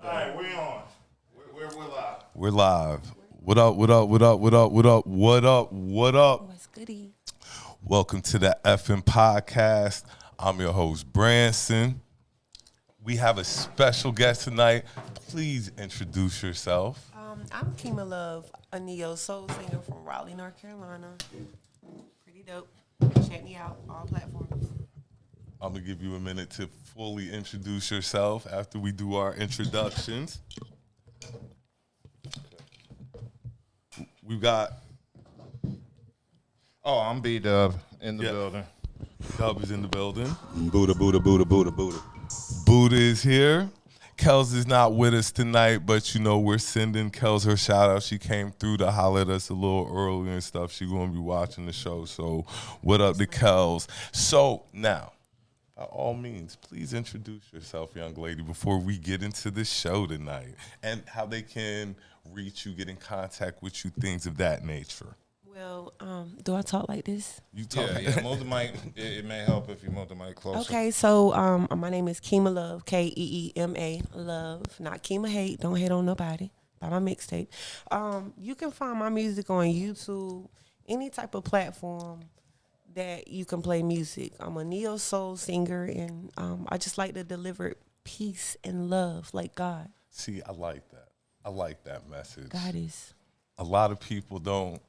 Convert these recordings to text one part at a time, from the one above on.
All right, we on. We're live. We're live. What up, what up, what up, what up, what up, what up, what up? What's goody? Welcome to the FM podcast. I'm your host, Branson. We have a special guest tonight. Please introduce yourself. I'm Kima Love, a neo soul singer from Raleigh, North Carolina. Pretty dope. Check me out, all platforms. I'm going to give you a minute to fully introduce yourself after we do our introductions. We've got... Oh, I'm B.D.U.B in the building. Dub is in the building. Budha, Budha, Budha, Budha, Budha. Buddha is here. Kels is not with us tonight, but you know we're sending Kels her shout out. She came through to holler at us a little earlier and stuff. She's going to be watching the show. So what up to Kels? So now, by all means, please introduce yourself, young lady, before we get into the show tonight and how they can reach you, get in contact with you, things of that nature. Well, do I talk like this? You talk. Yeah, move the mic. It may help if you move the mic closer. Okay, so my name is Kima Love, Keema Love, not Kima Hate. Don't hate on nobody. Buy my mixtape. You can find my music on YouTube, any type of platform that you can play music. I'm a neo soul singer, and I just like to deliver peace and love like God. See, I like that. I like that message. God is. A lot of people don't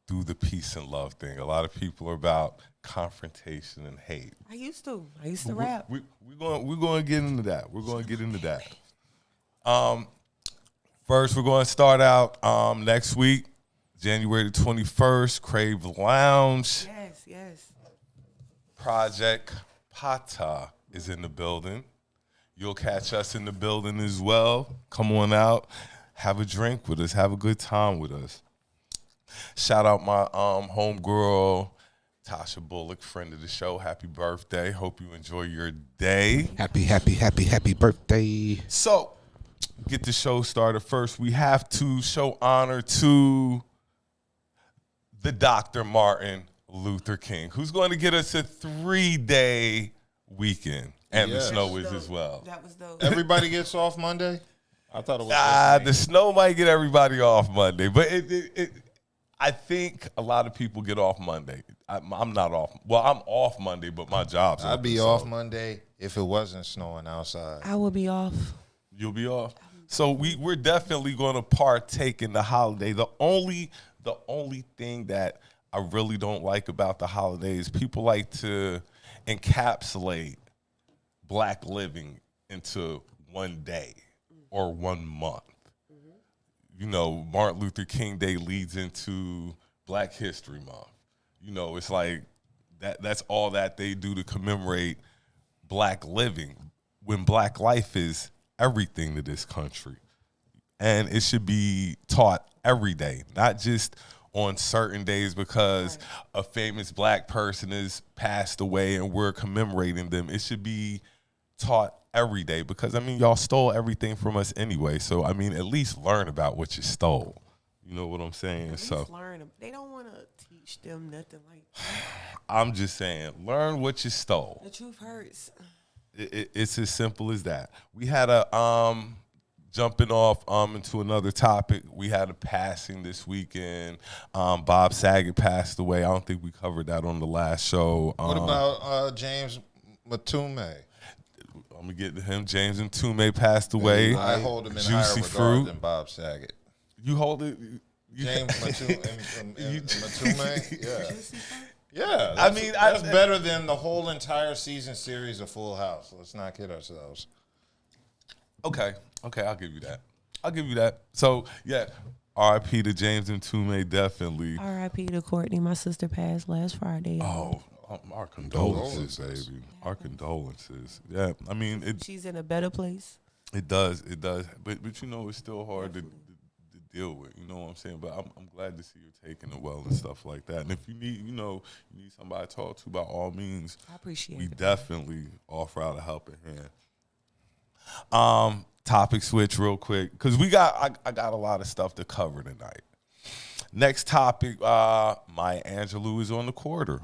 do the peace and love thing. A lot of people are about confrontation and hate. I used to rap. We're going to get into that. We're going to get into that. First, we're going to start out next week, January the 21st, Crave Lounge. Yes. Project Pata is in the building. You'll catch us in the building as well. Come on out. Have a drink with us. Have a good time with us. Shout out my homegirl, Tasha Bullock, friend of the show. Happy birthday. Hope you enjoy your day. Happy birthday. So, get the show started first. We have to show honor to the Dr. Martin Luther King, who's going to get us a 3-day weekend. And the snow is as well. That was dope. Everybody gets off Monday? I thought it was the snow might get everybody off Monday, but I think a lot of people get off Monday. I'm not off. Well, I'm off Monday, but my job's I'd open, be so. off Monday if it wasn't snowing outside. I will be off. You'll be off. So we're definitely going to partake in the holiday. The only thing that I really don't like about the holidays, people like to encapsulate Black living into one day or 1 month. You know, Martin Luther King Day leads into Black History Month. You know, it's like that's all that they do to commemorate Black living when Black life is everything to this country. And it should be taught every day, not just on certain days because a famous Black person has passed away and we're commemorating them. It should be taught every day because, I mean, y'all stole everything from us anyway. So, I mean, at least learn about what you stole. You know what I'm saying? So Learn. They don't want to teach them nothing like that. I'm just saying, learn what you stole. The truth hurts. It's as simple as that. We had a jumping off into another topic. We had a passing this weekend. Bob Saget passed away. I don't think we covered that on the last show. What about James Matume? I'm going to get to him. James Mtume passed away. I hold him in Juicy higher regard fruit. than Bob Saget. You hold it? James Matume? Yeah. Yeah. I mean, that's better than the whole entire season series of Full House. Let's not kid ourselves. Okay, I'll give you that. So, yeah, R.I.P. to James Mtume, definitely. R.I.P. to Courtney. My sister passed last Friday. Oh, our condolences, baby. Our condolences. Yeah, I mean, She's in a better place. It does. But you know, it's still hard to deal with. You know what I'm saying? But I'm glad to see you're taking it well and stuff like that. And if you need, you need somebody to talk to, by all means, I appreciate we it. definitely offer out a helping hand. Topic switch real quick because I got a lot of stuff to cover tonight. Next topic, Maya Angelou is on the quarter.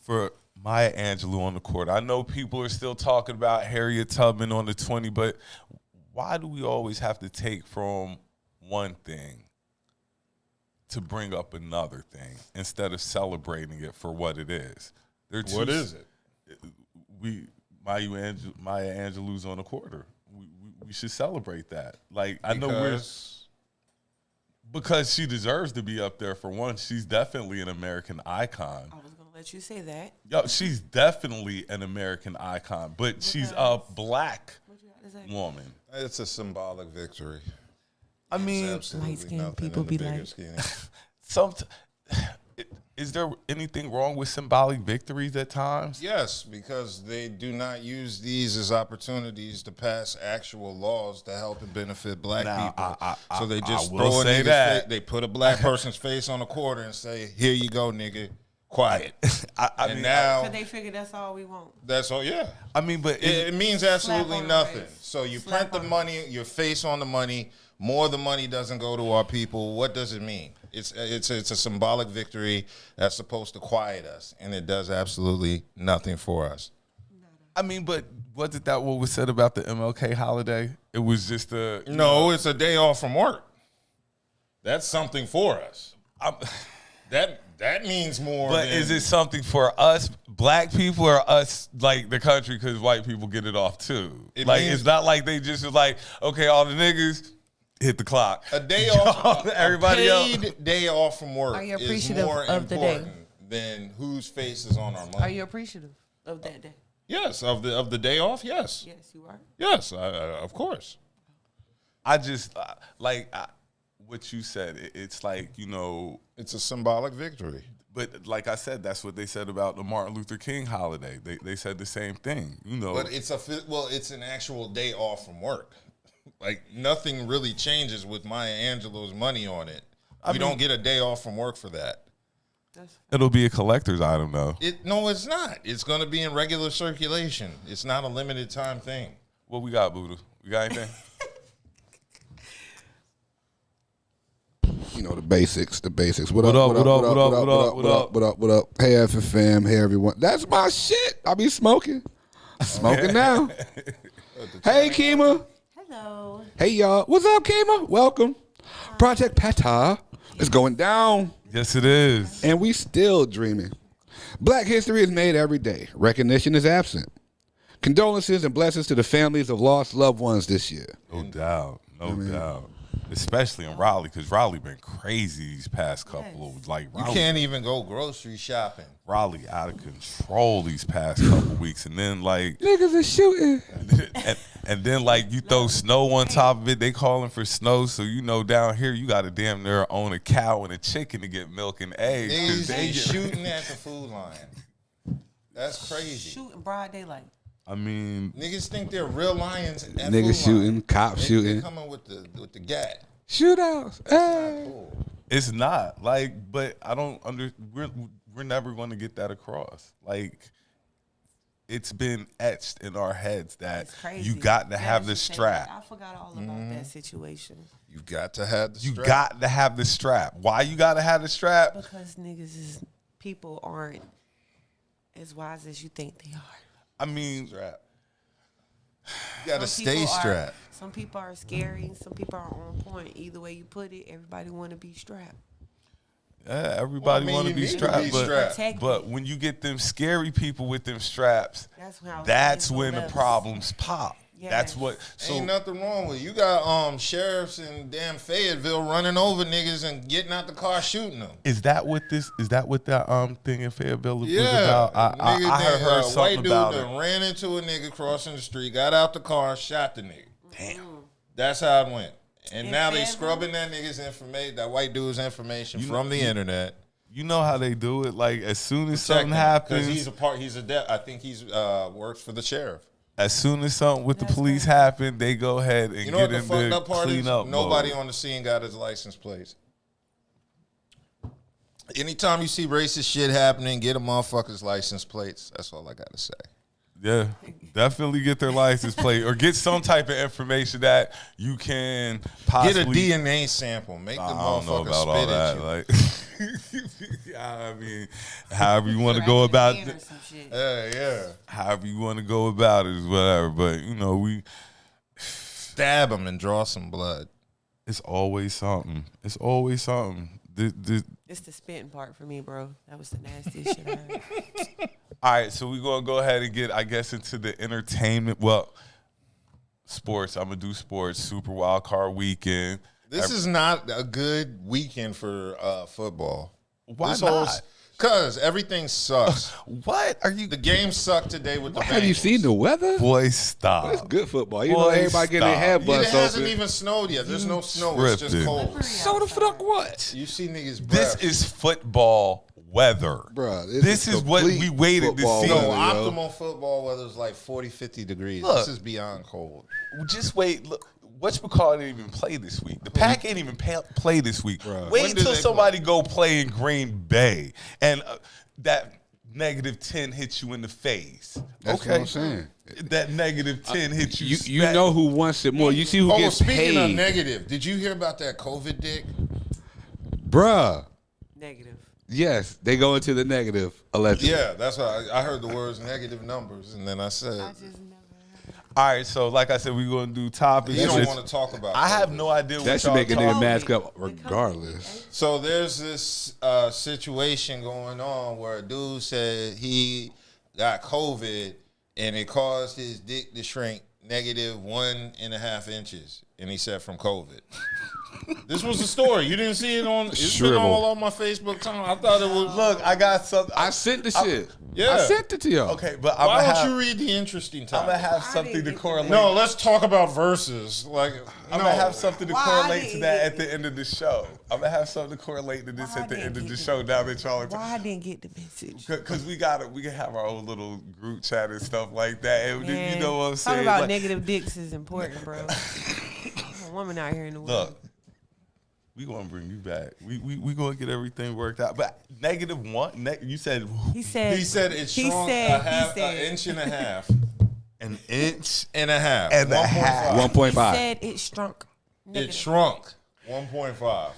For Maya Angelou on the court. I know people are still talking about Harriet Tubman on the 20, but why do we always have to take from one thing to bring up another thing instead of celebrating it for what it is? What is it? Maya Angelou's on the quarter. We should celebrate that. Like, I know because she deserves to be up there for one. She's definitely an American icon. I was gonna let you say that. Yo, she's definitely an American icon, but she's a black woman. It's a symbolic victory. I mean, light-skinned people be like, is there anything wrong with symbolic victories at times? Yes, because they do not use these as opportunities to pass actual laws to help and benefit black people. So they just throw a nigga's face. They put a black person's face on a quarter and say, "Here you go, nigga. Quiet." I mean, now because they figure that's all we want. that's all. Yeah. I mean, but It means absolutely on the nothing. face. So you Slap print the on the money, your face on the money. More of the money doesn't go to our people. What does it mean? It's a symbolic victory that's supposed to quiet us, and it does absolutely nothing for us. I mean, but wasn't that what was said about the MLK holiday? It was just No, it's a day off from work. That's something for us. That means more. But than, is it something for us, black people, or us, like the country, because white people get it off too? It's not like they just was like, okay, all the niggas hit the clock. a day off? Everybody paid else. day off from work Are you is appreciative more of the day? important than whose face is on our money. Are you appreciative of that day? Yes, of the day off. Yes, Yes, you are. yes, of course. I just what you said. It's like, It's a symbolic victory. but like I said, that's what they said about the Martin Luther King holiday. They said the same thing. But it's an actual day off from work. Like nothing really changes with Maya Angelou's money on it. We don't get a day off from work for that. It'll be a collector's item though. No, it's not. It's going to be in regular circulation. It's not a limited time thing. What we got, Buddha? We got anything? You know, the basics. What What up? up? Hey, FFM. Hey, everyone. That's my shit. I be smoking. Smoking now. Hey, Kima. Hello. Hey, y'all. What's up, Kima? Welcome. Project Pata is going down, Yes, it is. and we still dreaming. Black history is made every day. Recognition is absent. Condolences and blessings to the families of lost loved ones this year. No doubt. No doubt. Especially in Raleigh, because Raleigh been crazy these past couple of You Raleigh, can't even go grocery shopping. Raleigh out of control these past couple weeks, and then Niggas are shooting. and then you throw snow on top of it. They calling for snow, so down here you got to damn near own a cow and a chicken to get milk and eggs. 'Cause They shooting at the food line. That's crazy. Shooting broad daylight. I mean, Niggas think they're real lions. At Niggas food shooting, line. cops They shooting. coming with the gat. Shootouts. Hey. Cool. it's not but I don't we're never going to get that across. It's been etched in our heads that It's crazy. you got to have the you say strap. that. I forgot all about that situation. You got to have the You strap. got to have the strap. Why you got to have the strap? Because people aren't as wise as you think they are. I mean, strap. You got to Some stay people are- strapped. Some people are scary. Some people are on point. Either way you put it, everybody want to be strapped. yeah, everybody Well, I mean, want to you be need to strapped, be but, strapped. Protect but me. when you get them scary people with them straps, That's that's when when the levels. problems pop. Yes. That's what. So Ain't nothing wrong with it. You got sheriffs in damn Fayetteville running over niggas and getting out the car shooting them. is that what that thing in Fayetteville was Yeah, about? I heard white something dude about that it. ran into a nigga crossing the street, got out the car, shot the nigga. Damn, that's how it went. And In now they Fayetteville? scrubbing that nigga's information, that white dude's information from the internet. You know how they do it. As soon as Protect something him, happens, I think he's works for the sheriff. as soon as something with the That's police crazy. happen, they go ahead and You know get what the in fucked there up part clean is? up. Nobody mode. on the scene got his license plates. Anytime you see racist shit happening, get a motherfucker's license plates. That's all I gotta say. Yeah, definitely get their license plate or get some type of information that you can possibly Get a DNA sample. Make the I don't know motherfucker about all spit at that. you. I mean, however you want to go about it. Yeah. However you want to go about it is whatever. But, we Stab him and draw some blood. it's always something. It's always something. It's the spitting part for me, bro. That was the nastiest shit I heard. All right, so we're going to go ahead and get, I guess, into the entertainment. Well, sports. I'm going to do sports. Super Wild Card Weekend. This is not a good weekend for football. Why not? Because everything sucks. What are you? The game sucked today with the Bengals. Have you seen the weather? Boy, stop. It's good football. You know everybody getting their head It bust hasn't open. even snowed yet. There's no snow. It's just cold. So the fuck what? You see niggas' This breath. is football weather. Bruh, this is what we waited to see. No, weather, optimal football weather is like 40, 50 degrees. Look. This is beyond cold. Just wait. Look, whatchamacallit didn't even play this week. The Pack ain't even play this week. Bruh. When Wait did until they somebody go play in Green Bay and that -10 hits you in the face. That's what I'm saying. That -10 hits you. You know who wants it more. You see who gets speaking of paid. negative, did you hear about that COVID dick? Bruh. Negative. Yes, they go into the negative, allegedly. Yeah, that's why I heard the words negative numbers, and then I said, I just never. All right, so like I said, we're gonna do topics. you don't want to talk about I have COVID. no idea what That should y'all make a talking- nigga mask up regardless. So there's this situation going on where a dude said he got COVID and it caused his dick to shrink -1.5 inches, and he said from COVID. This was the story. You didn't see it on. It's been all on my Facebook time. I thought it was. Look, I got something. I sent the shit. Yeah. I sent it to y'all. Okay, but Why I'm don't you read the interesting I'm topic? gonna have I something didn't to get the correlate. No, let's talk about verses. Like, I'm no. gonna have something to Why correlate to didn't that you- at the end of the show. I'm gonna have something to correlate to this Why at the didn't end of you the do show. Now that y'all are Why I didn't get the message? because we can have our own little group chat and stuff like that. And Man, you know what I'm saying? Talking about Like, negative dicks is important, bro. There's a woman out here in the world. look, we gonna bring you back. We gonna get everything worked out. But -1. You said He said. He said it He shrunk said- an inch and a half. an inch And a half. and a 1.5. half. 1.5. He said it shrunk. It Negative. shrunk 1.5.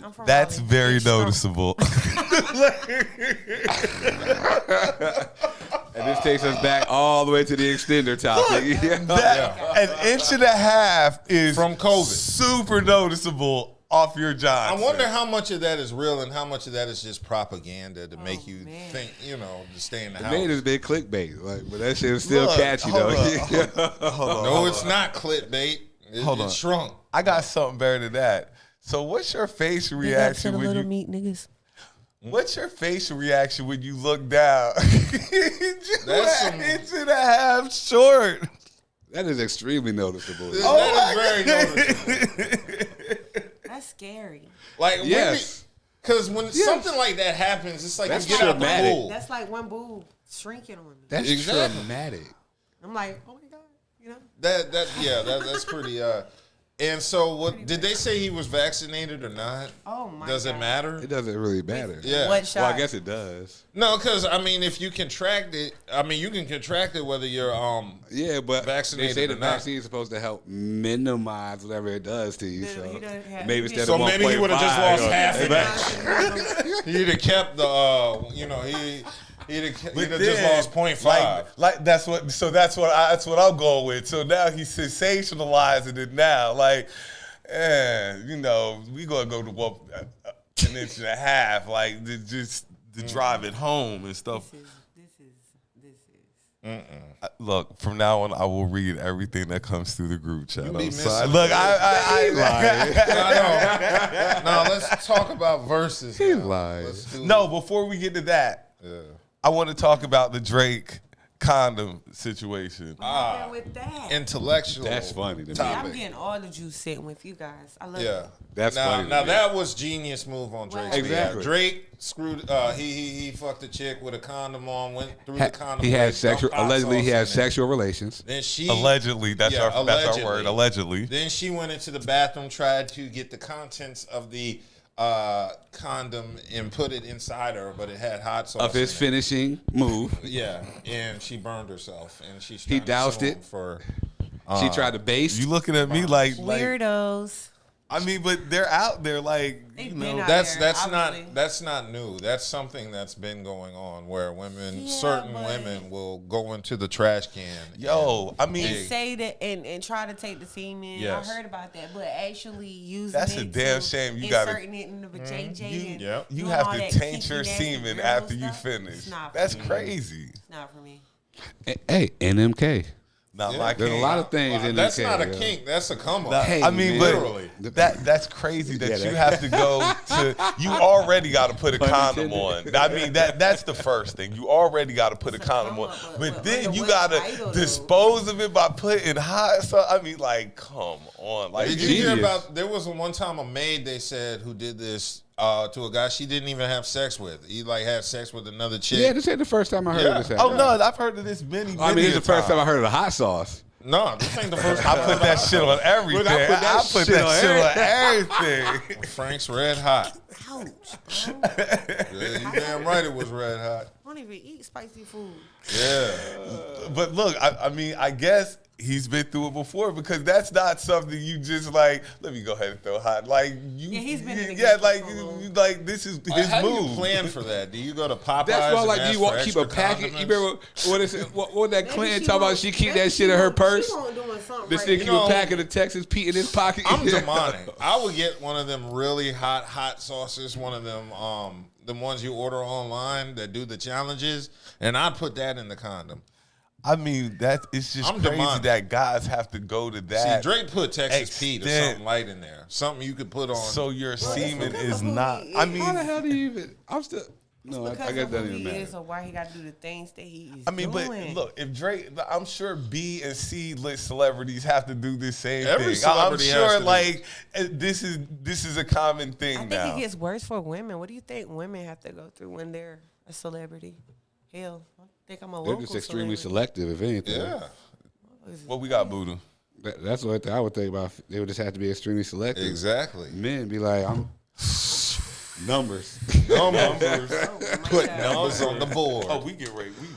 I'm from That's Raleigh. very It shrunk. noticeable. And this takes us back all the way to the extender topic. An inch and a half is From COVID. super noticeable off your I Johnson. wonder how much of that is real and how much of that is just propaganda to make you man. think, to stay in the house. Made has been clickbait, but that shit is still Look, catchy hold though. on, hold on, No, hold it's on. not clickbait. Hold on. It shrunk. I got something better than that. So what's your facial Big up to reaction the when little you meat niggas. What's your facial reaction when you look down? That's An some- inch and a half short. That is extremely noticeable. That is very noticeable. That's scary. Like, Yes. because when something like that happens, it's like That's you get out the traumatic. pool. That's like one boob shrinking on me. That's Exactly. traumatic. I'm like, oh my god, That's pretty. And so, what did they say he was vaccinated or not? Oh my Does it God. matter? It doesn't really matter. Yeah. What shot? Well, I guess it does. No, because if you contract it, you can contract it whether you're Yeah, but vaccinated they say or the not. vaccine is supposed to help minimize whatever it does to you. Dude, So he doesn't have- maybe he instead didn't- of So maybe he 1.5, would've just lost or- half of that. He'd have kept the he'd have just lost 0.5. Like that's what I'm going with. So now he's sensationalizing it now. Like, we gonna go to an inch and a half, like to drive it home and stuff. This is. Look, from now on, I will read everything that comes through the group chat. be I'm missing sorry. it. Look, I Now let's talk about verses. He now. lies. Let's do no. Before we get to that, I want to talk about the Drake condom situation. With that. intellectual. That's funny to me. I'm topic. getting all the juice sitting with you guys. I love Yeah, it. That's now, funny to Now me. that was genius move on Drake's Wow. behalf. Exactly. Drake screwed. He fucked a chick with a condom on. Went through the condom. He had leg, sexual. dumped hot Allegedly, he sauce had in it. sexual relations. Then she Allegedly, that's our word. Allegedly. Then she went into the bathroom, tried to get the contents of the condom and put it inside her, but it had hot sauce Of his in it. finishing move, Yeah, and she burned herself, and she's He trying to doused sue it. him for. she tried to base. You looking at me like Weirdos. I mean, but they're out there like, you know. That's not new. That's something that's been going on where certain women will go into the trash can. Yo, I mean, and say that and try to take the semen. Yes. I heard about that, but actually using that's a damn shame. You got inserting it in the JJ. You have to taint your semen after you finish. That's crazy. It's not for me. Hey, NMK. Not my There's kink. a lot of things in That's NMK, not a kink. That's a come up. Hey, I mean, literally. but that's crazy that you have to go to. You already got to put a condom on. I mean, that's the first thing. You already got to put a condom on, but then you got to dispose of it by putting hot. So I mean, like, come on. Like, did you hear about? There was one time a maid they said who did this to a guy she didn't even have sex with. He like had sex with another chick. Yeah, this ain't the first time I heard of this happen. Oh no, I've heard of this many. I mean, it's the first time I heard of the hot sauce. No, this ain't the first time. I put that shit on everything. I put that shit on everything. Frank's Red Hot. Ouch, bro. Yeah, you damn right it was red hot. I don't even eat spicy food. Yeah. But look, I mean, I guess he's been through it before because that's not something you just like, let me go ahead and throw hot. Like you, he's been in the yeah, game like for so long. like this is his How do move. you plan for that? Do you go to Popeyes? That's why, like, and you ask want for keep a extra packet. You condiments? remember what is it? What that Maybe Clinton she talk about? won't- She keep maybe that she shit in her won't- purse. She won't doing something This right. nigga You keep know, a packet of Texas Pete in his pocket. I'm demonic. I would get one of them really hot sauces, one of them ones you order online that do the challenges, and I'd put that in the condom. I mean, it's just I'm crazy demonic. that guys have to go to that. See, Drake put Texas Pete or extent. something light in there, something you could put on. So your semen because is of who not. he I is. mean, How the hell do you even? I'm still. No, I Because guess of that who doesn't even he matter. is or why he got to do the things that he is I mean, but doing. look, if Drake, I'm sure B and C list celebrities have to do the same Every thing. I'm celebrity has sure, to do like this is a common thing I think now. it gets worse for women. What do you think women have to go through when they're a celebrity? Hell, I think I'm a They're local just extremely celebrity. selective, if anything. Yeah, What we got, Buddha? That's what I would think about. They would just have to be extremely selective. exactly. Men be like, I'm numbers. Numbers. Oh, Put God. numbers on the board. Oh, we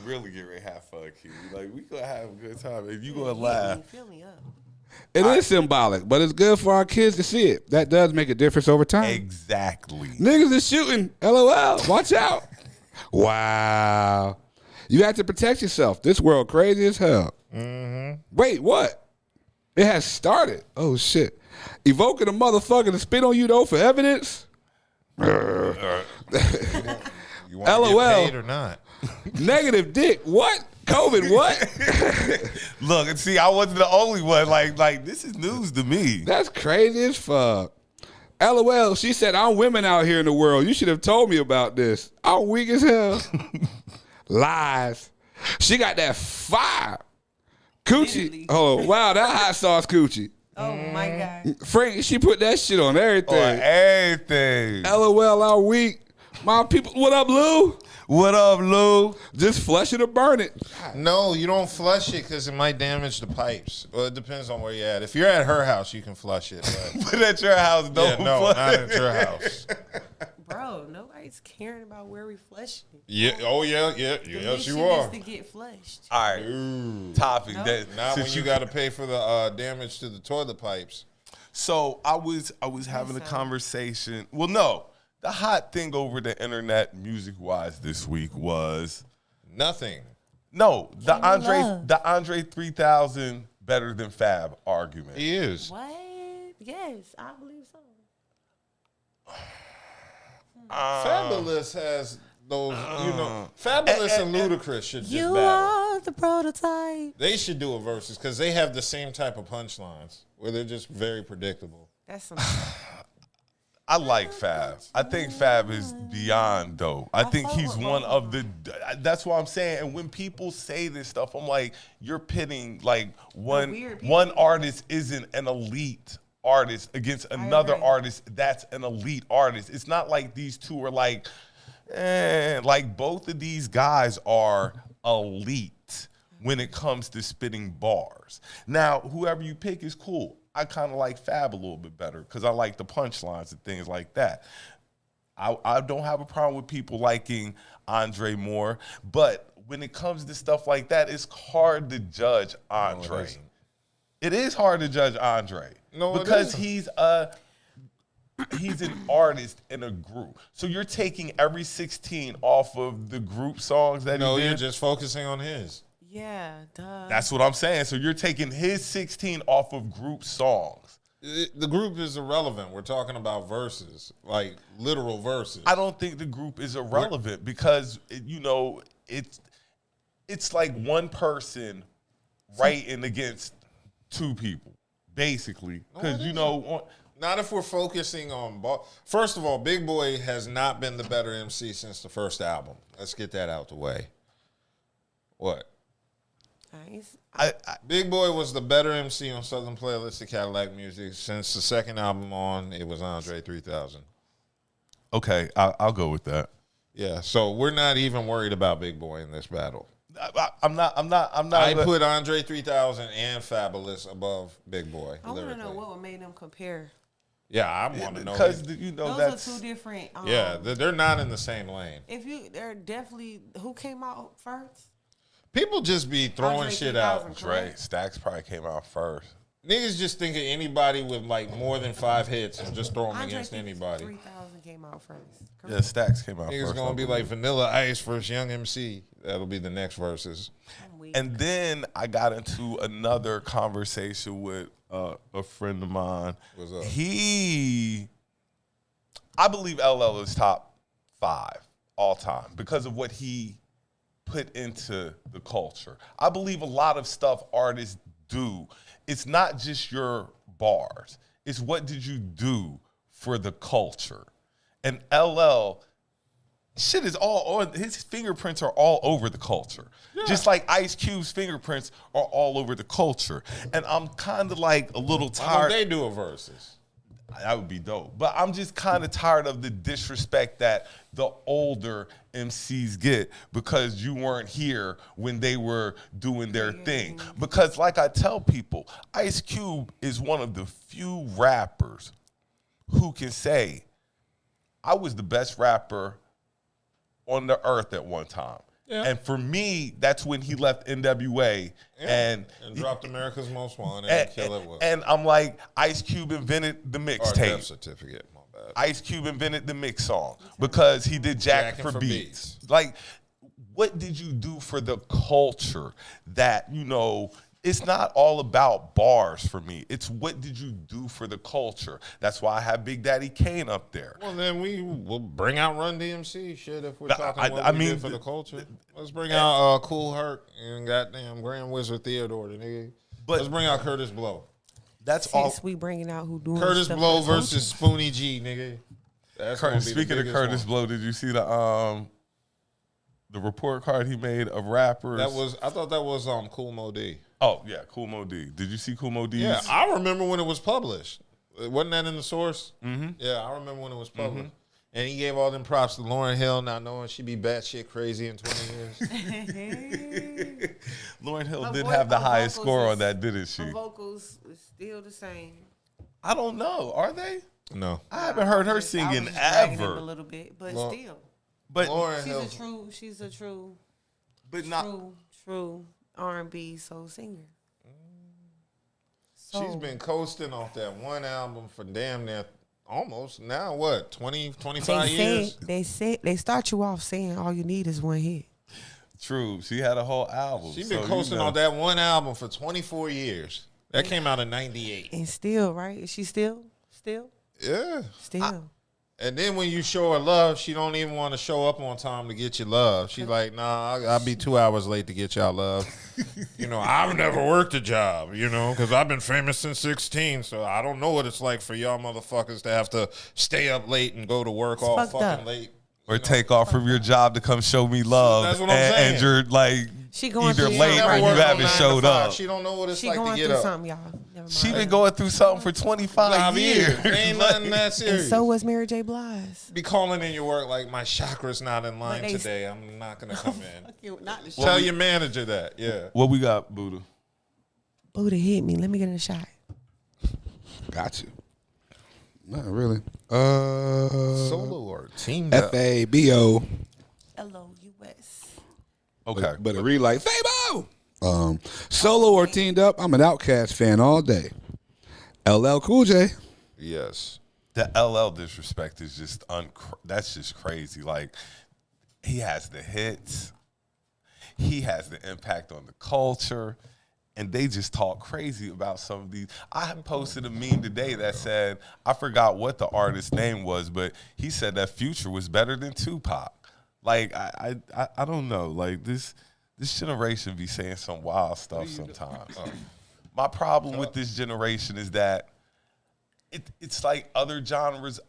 really get ready to have fun, Q. Like we gonna have a good time. If you gonna Fill laugh, me, fill me up. It is symbolic, but it's good for our kids to see it. That does make a difference over time. exactly. Niggas is shooting. LOL. Watch out. Wow. You have to protect yourself. This world crazy as hell. Mm-hmm. Wait, what? It has started. Oh, shit. Evoking a motherfucker to spit on you, though, for evidence? You want to LOL. get paid or not? Negative dick. What? COVID, what? Look, and see, I wasn't the only one. Like this is news to me. That's crazy as fuck. LOL, she said, I'm women out here in the world. You should have told me about this. I'm weak as hell. Lies. She got that fire. Coochie. Literally. Oh, wow, that hot sauce coochie. Oh my God. Frank, she put that shit on everything. On everything. LOL, I'm weak. My people, what up, Lou? What up, Lou? Just flush it or burn it. No, you don't flush it because it might damage the pipes. Well, it depends on where you're at. If you're at her house, you can flush it. But But at your house, don't yeah, no, flush not it. at your house. Bro, nobody's caring about where we flush it. Yeah. Oh yeah. The Yes, you mission are. is to get flushed. All right. Topic. No. That, Not when since you got to pay for the damage to the toilet pipes. So I was having a conversation. Well, no. The hot thing over the internet, music-wise, this week was Nothing. the Love. Andre 3000 better than Fab argument. He is. What? Yes, I believe so. Fabulous has those, Fabulous and Ludacris should just You battle. are the prototype. They should do a versus because they have the same type of punchlines where they're just very predictable. That's some. I like Fab. I think Fab is beyond dope. I think fuck he's with one both of the. That's what I'm saying. And when people say this stuff, I'm like, you're pitting like weird people. one artist isn't an elite artist against another agree. artist that's an elite artist. It's not like these two are like both of these guys are elite when it comes to spitting bars. Now, whoever you pick is cool. I kind of like Fab a little bit better because I like the punchlines and things like that. I don't have a problem with people liking Andre more, but when it comes to stuff like that, it's hard to judge Andre. isn't. It is hard to judge Andre No, it because isn't. he's a he's an artist in a group. So you're taking every 16 off of the group songs that he did? You're just focusing on his. Yeah, duh. That's what I'm saying. So you're taking his 16 off of group songs. The group is irrelevant. We're talking about verses, like literal verses. I don't think the group is irrelevant because, it's like one person writing against two people, basically. Because, not if we're focusing on first of all, Big Boi has not been the better MC since the first album. Let's get that out the way. What? Nice. Big Big Boi was the better MC on Southern Playlist of Cadillac Music. Since the second album on, it was Andre 3000. Okay, I'll go with that. Yeah, so we're not even worried about Big Boi in this battle. I'm not. I put Andre 3000 and Fabulous above Big Boi. I want to know what made them compare. Yeah, I want to know. Because, those that's... are two different. Yeah, they're not in the same lane. They're definitely, who came out first? People just be throwing Andre shit 3000, out. Dre, Stacks probably came out first. Niggas just think of anybody with like more than 5 hits and just throw them Andre against anybody. 3000 came out first. Yeah, Stacks came out Niggas first. gonna be like Vanilla Ice versus Young MC. That'll be the next verses. And then I got into another conversation with a friend of mine. What's up? I believe LL is top 5 all time because of what he put into the culture. I believe a lot of stuff artists do. It's not just your bars. It's what did you do for the culture. And LL, shit is all on, his fingerprints are all over the culture. Yeah. Just like Ice Cube's fingerprints are all over the culture. And I'm kind of like a little tired. Why don't they do a versus? That would be dope. But I'm just kind of tired of the disrespect that the older MCs get because you weren't here when they were doing their thing. Because like I tell people, Ice Cube is one of the few rappers who can say, I was the best rapper on the earth at one time. Yeah. And for me, that's when he left NWA and dropped America's Most Wanted and Kill It Will. And I'm like, Ice Cube invented the mixtape. Death Certificate, my bad. Ice Cube invented the mix song because he did Jackin' for Beats. Like, what did you do for the culture that, it's not all about bars for me. It's what did you do for the culture? That's why I have Big Daddy Kane up there. Well, then we'll bring out Run DMC shit if we're talking what we did for the culture. Let's bring out Cool Herc and goddamn Grand Wizard Theodore, the nigga. Let's bring out Curtis Blow. That's all. Since we bringing out who doing Curtis Blow versus Spoonie G, nigga. Speaking of Curtis Blow, did you see the report card he made of rappers? I thought that was Cool Mo D. Oh, yeah, Cool Mo D. Did you see Cool Mo D's? Yeah, I remember when it was published. Wasn't that in the source? Mm-hmm. Yeah, I remember when it was published. Mm-hmm. And he gave all them props to Lauryn Hill, not knowing she'd be batshit crazy in 20 years. Lauryn Hill did have the highest score on that, didn't she? Her vocals is still the same. I don't know. Are they? No. I haven't heard her singing ever. A little bit, but still. But Lauryn Hill, Hill. she's a true, but not true R&B soul singer. She's been coasting off that one album for damn near almost now what 20, 25 years. They start you off saying all you need is one hit. True, she had a whole album. She's been coasting on that one album for 24 years. That came out in '98. And still, right? Is she still? Yeah. Still. And then when you show her love, she don't even want to show up on time to get your love. She's like, nah, I'll be 2 hours late to get y'all love. I've never worked a job, because I've been famous since 16, so I don't know what it's like for y'all motherfuckers to have to stay up late and go to work all fucking late. Or take off from your job to come show me love. That's what I'm saying. And you're like either late or you haven't showed up. She don't know what it's like to get up. She going through something, y'all. Never mind. She been going through something for 25 years. Ain't nothing that serious. And so was Mary J. Blige. Be calling in your work like, my chakra's not in line today. I'm not going to come in. Tell your manager that, yeah. What we got, Buddha? Buddha hit me. Let me get a shot. Got you. Not really. Solo or team? F-A-B-O. L-O-U-S. Okay. But it read like Fabo. Solo or teamed up, I'm an Outkast fan all day. LL Cool J. Yes. The LL disrespect is just that's just crazy. Like, he has the hits, he has the impact on the culture, and they just talk crazy about some of these. I posted a meme today that said, I forgot what the artist's name was, but he said that Future was better than Tupac. Like, I don't know. Like, this generation be saying some wild stuff sometimes. My problem with this generation is that it's like other genres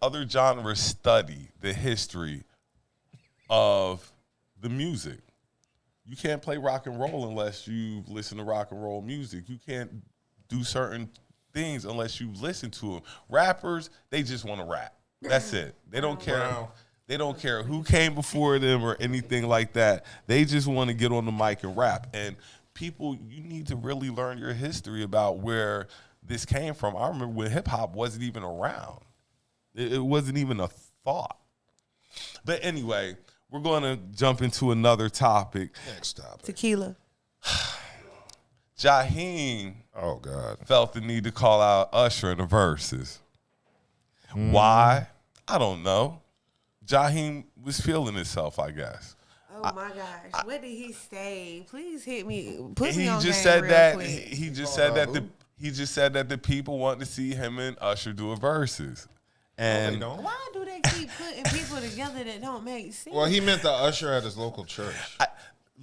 study the history of the music. You can't play rock and roll unless you listen to rock and roll music. You can't do certain things unless you listen to them. Rappers, they just want to rap. That's it. They don't care. Wow. They don't care who came before them or anything like that. They just want to get on the mic and rap. And people, you need to really learn your history about where this came from. I remember when hip hop wasn't even around. It wasn't even a thought. But anyway, we're going to jump into another topic. Next topic. Tequila. Jaheim felt the need to call out Usher in the verses. Why? I don't know. Jaheim was feeling himself, I guess. Oh my gosh! What did he say? Please hit me. Put me He on just game said real that. quick. He just said that he just said that the people want to see him and Usher do a verses. And why do they keep putting people together that don't make sense? Well, he meant the Usher at his local church.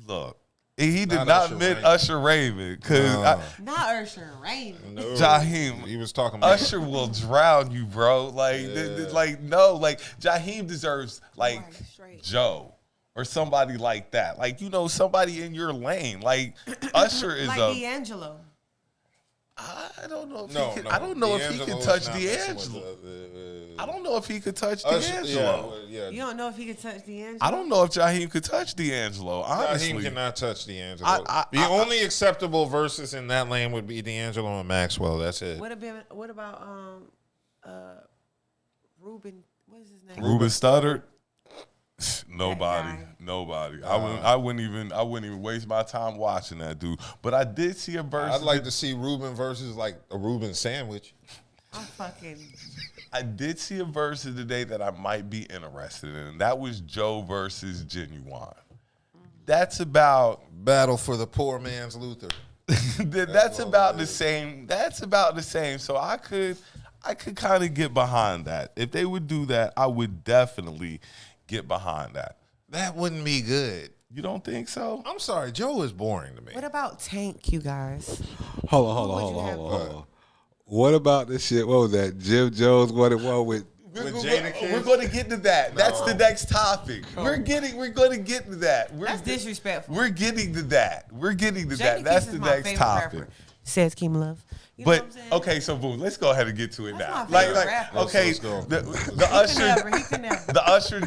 Look, he did not mean Usher Raven because not Usher Raven. No, Jaheim. He was talking about Usher will drown you, bro. Like, no, like Jaheim deserves like Joe or somebody like that. Like, somebody in your lane. Like Usher is like D'Angelo. I don't know if I don't know if he could touch D'Angelo. I don't know if he could touch D'Angelo. Yeah. You don't know if he could touch D'Angelo? I don't know if Jaheim could touch D'Angelo, honestly. Jaheim cannot touch D'Angelo. The only acceptable verses in that lane would be D'Angelo and Maxwell. That's it. What about Ruben? What is his name? Ruben Studdard? Nobody. I wouldn't even waste my time watching that dude. But I did see a verse. I'd like to see Ruben versus like a Ruben sandwich. I did see a verse today that I might be interested in, and that was Joe versus Genuine. That's about battle for the poor man's Luther. That's about the same. That's about the same. So I could kind of get behind that. If they would do that, I would definitely get behind that. That wouldn't be good. You don't think so? I'm sorry, Joe is boring to me. What about Tank, you guys? Hold on. What about this shit? What was that? Jim Jones? What it was with Jada? We're going to get to that. That's the next topic. We're going to get to that. That's disrespectful. We're getting to that. That's the next topic. Rapper. Says Keem Love. But okay, so boom, let's go ahead and get to it now. Let's go. The Usher, he can never. The Usher,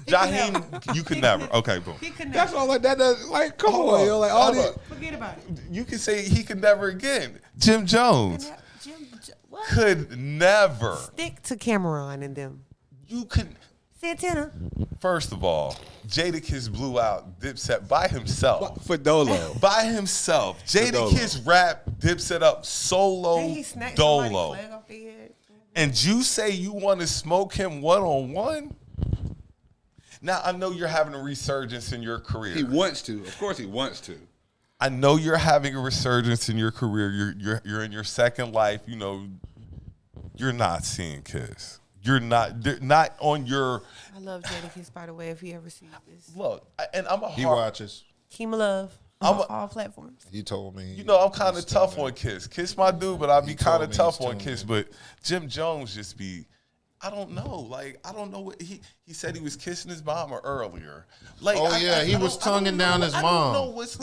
Jaheim, you can never. Okay, boom. He can never. That's all like that. Like, come on, yo, like all this. Forget about it. You can say he could never again. Jim Jones could never stick to Cameron and them. You could. Santana. First of all, Jadakiss blew out Dipset by himself. For Dolo. By himself. Jadakiss rap Dipset up solo Dolo. And you say you want to smoke him one-on-one? Now, I know you're having a resurgence in your career. He wants to. Of course he wants to. I know you're having a resurgence in your career. You're in your second life. You're not seeing Kiss. You're not on your. I love Jadakiss, by the way, if he ever sees this. Look, and he watches. Keem Love on all platforms. He told me. I'm kind of tough on Kiss. Kiss my dude, but I'll be kind of tough on Kiss. But Jim Jones just be. I don't know. Like, I don't know what he said he was kissing his mom or earlier. Like, he was tonguing down his mom. I don't know what's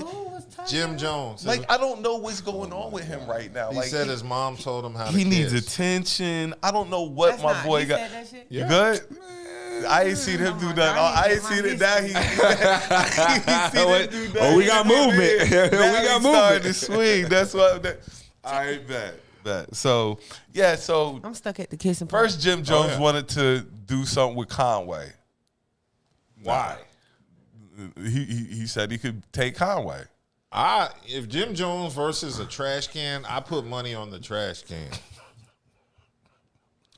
Jim Jones. Like, I don't know what's going on with him right now. He said his mom told him how to He kiss. needs attention. I don't know what my boy got. Said that shit? You good? I ain't seen him do that. I ain't seen it now. We got movement. We got movement. Starting to swing. That's what. I bet. So I'm stuck at the kissing part. First, Jim Jones wanted to do something with Conway. Why? He said he could take Conway. If Jim Jones versus a trash can, I put money on the trash can.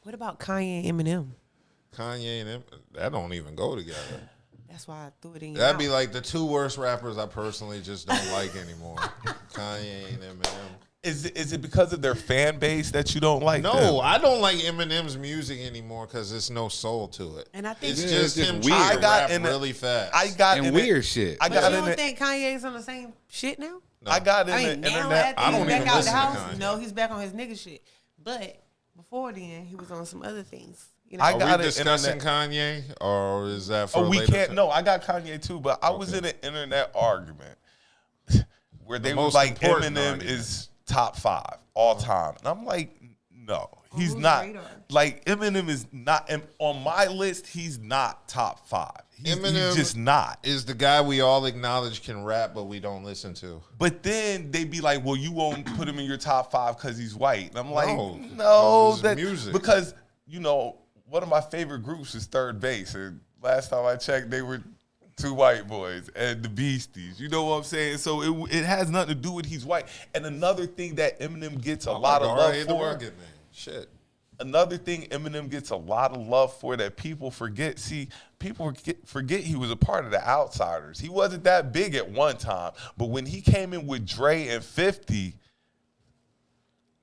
What about Kanye and Eminem? Kanye and that don't even go together. That's why I threw it in. That'd be like the two worst rappers I personally just don't like anymore. Kanye and Eminem. Is it because of their fan base that you don't like them? No, I don't like Eminem's music anymore because there's no soul to it. And I think it's Yeah, just it's him just trying weird. to rap really fast. I got and in weird shit. I But got you in don't it. think Kanye's on the same shit now? No. I got in I the mean, now internet. after he's back out the listen to house, Kanye. no, he's back on his nigga shit. But before then, he was on some other things. You know, I Are got we it, discussing internet. Kanye, or is that for Oh, we later can't. time? No, I got Kanye too, but I was in an internet argument where they was most like important Eminem argument. is top 5 all time, and I'm like, no, he's whose not. radar? Like Eminem is not on my list. He's not top 5. He's Eminem just not. Is the guy we all acknowledge can rap, but we don't listen to. But then they be like, well, you won't put him in your top 5 because he's white. And I'm like, No, no, because his music. because one of my favorite groups is Third Base, and last time I checked, they were 2 white boys and the Beasties. You know what I'm saying? So it has nothing to do with he's white. And another thing that Eminem gets a lot of love R.A. the for. Rugged Man. Shit. Another thing Eminem gets a lot of love for that people forget. See, people forget he was a part of the Outsiders. He wasn't that big at one time, but when he came in with Dre and 50,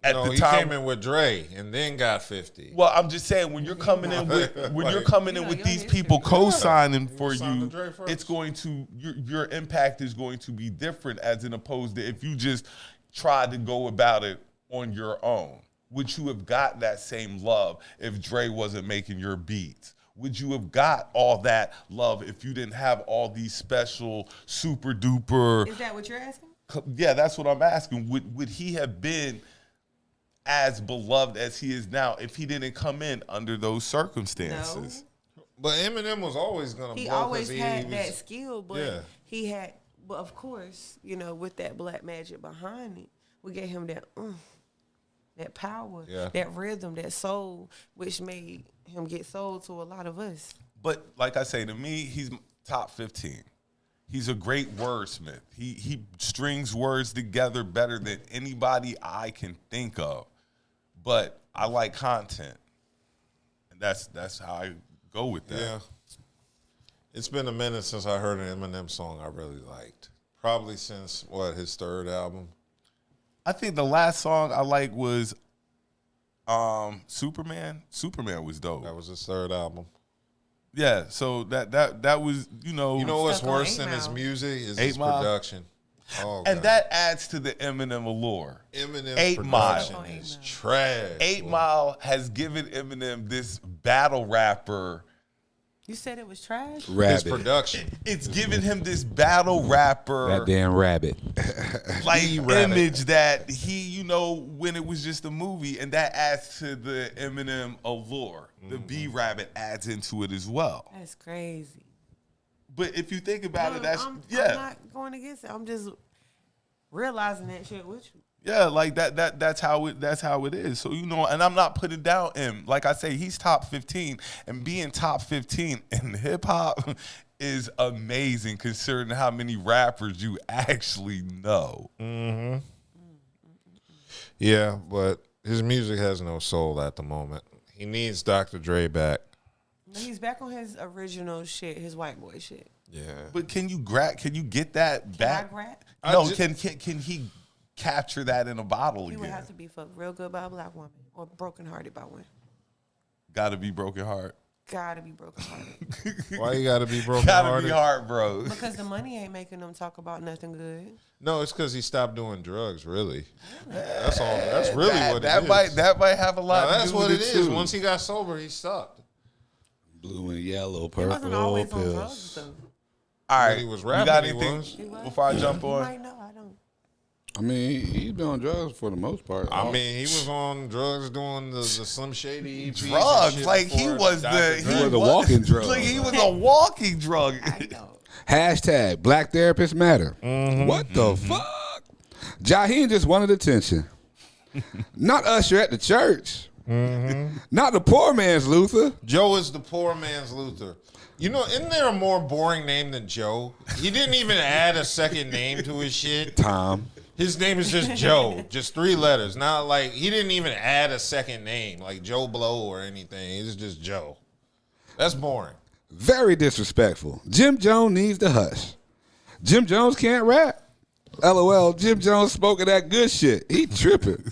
He came in with Dre and then got 50. Well, I'm just saying when you're coming in with these people co-signing for signed you, to Dre first. it's going to your impact is going to be different as in opposed to if you just tried to go about it on your own. Would you have got that same love if Dre wasn't making your beats? Would you have got all that love if you didn't have all these special super duper? is that what you're asking? Yeah, that's what I'm asking. Would he have been as beloved as he is now if he didn't come in under those circumstances? No. But Eminem was always going to He blow always because had he that was, skill, but Yeah. he had, but of course, with that black magic behind it, we gave him that power, that rhythm, that soul, which made him get sold to a lot of us. But like I say, to me, he's top 15. He's a great wordsmith. He strings words together better than anybody I can think of. But I like content, and that's how I go with that. Yeah. It's been a minute since I heard an Eminem song I really liked. Probably since, his third album? I think the last song I liked was Superman. Superman was dope. That was his third album. Yeah, so that was, You know what's Stuck on worse 8 than his Mile. music is 8 his Mile. production. Oh, and God. that adds to the Eminem allure. Eminem's 8 Mile. production is trash. 8 boy. Mile has given Eminem this battle rapper. You said it was trash? His Rabbit. production. It's given him this battle rapper That damn rabbit. like rabbit. image that he, when it was just a movie, and that adds to the Eminem allure. The B Rabbit adds into it as well. That's crazy. But if you think about it, that's I'm yeah. not going against it. I'm just realizing that shit with you. Yeah, like that's how it is. So and I'm not putting down him. Like I say, he's top 15, and being top 15 in hip hop is amazing considering how many rappers you actually know. Mm-hmm. Yeah, but his music has no soul at the moment. He needs Dr. Dre back. He's back on his original shit, his white boy shit. Yeah. But can you get that back? Can I grab? No, can he capture that in a bottle He again? would have to be fucked real good by a black woman or brokenhearted by one. Gotta be broken heart. Gotta be brokenhearted. Why you gotta be broken Gotta be heart, bro. Because the money ain't making them talk about nothing good. No, it's because he stopped doing drugs, really. That's all. That's really what that it is. That might have a lot Now, to that's do what with it it is. too. Once he got sober, he stopped. Blue and yellow, He purple wasn't always on pills. drugs, though. All right, When he was you rapping, got he anything was. He was. before I jump You on? might know, I don't. I mean, he's been on drugs for the most part. I mean, he was on drugs doing the Slim Shady EPs and Drugs, shit like he before was Dr. Dre. He was a walking drug. Like he was a walking drug. I know. Hashtag Black Therapists Matter. What the fuck? Jaheim just wanted attention. Not Usher at the church. Not the poor man's Luther. Joe is the poor man's Luther. Isn't there a more boring name than Joe? He didn't even add a second name to his shit. Tom. His name is just Joe, just 3 letters. Not like he didn't even add a second name like Joe Blow or anything. It's just Joe. That's boring. Very disrespectful. Jim Jones needs to hush. Jim Jones can't rap. LOL. Jim Jones spoke of that good shit. He tripping.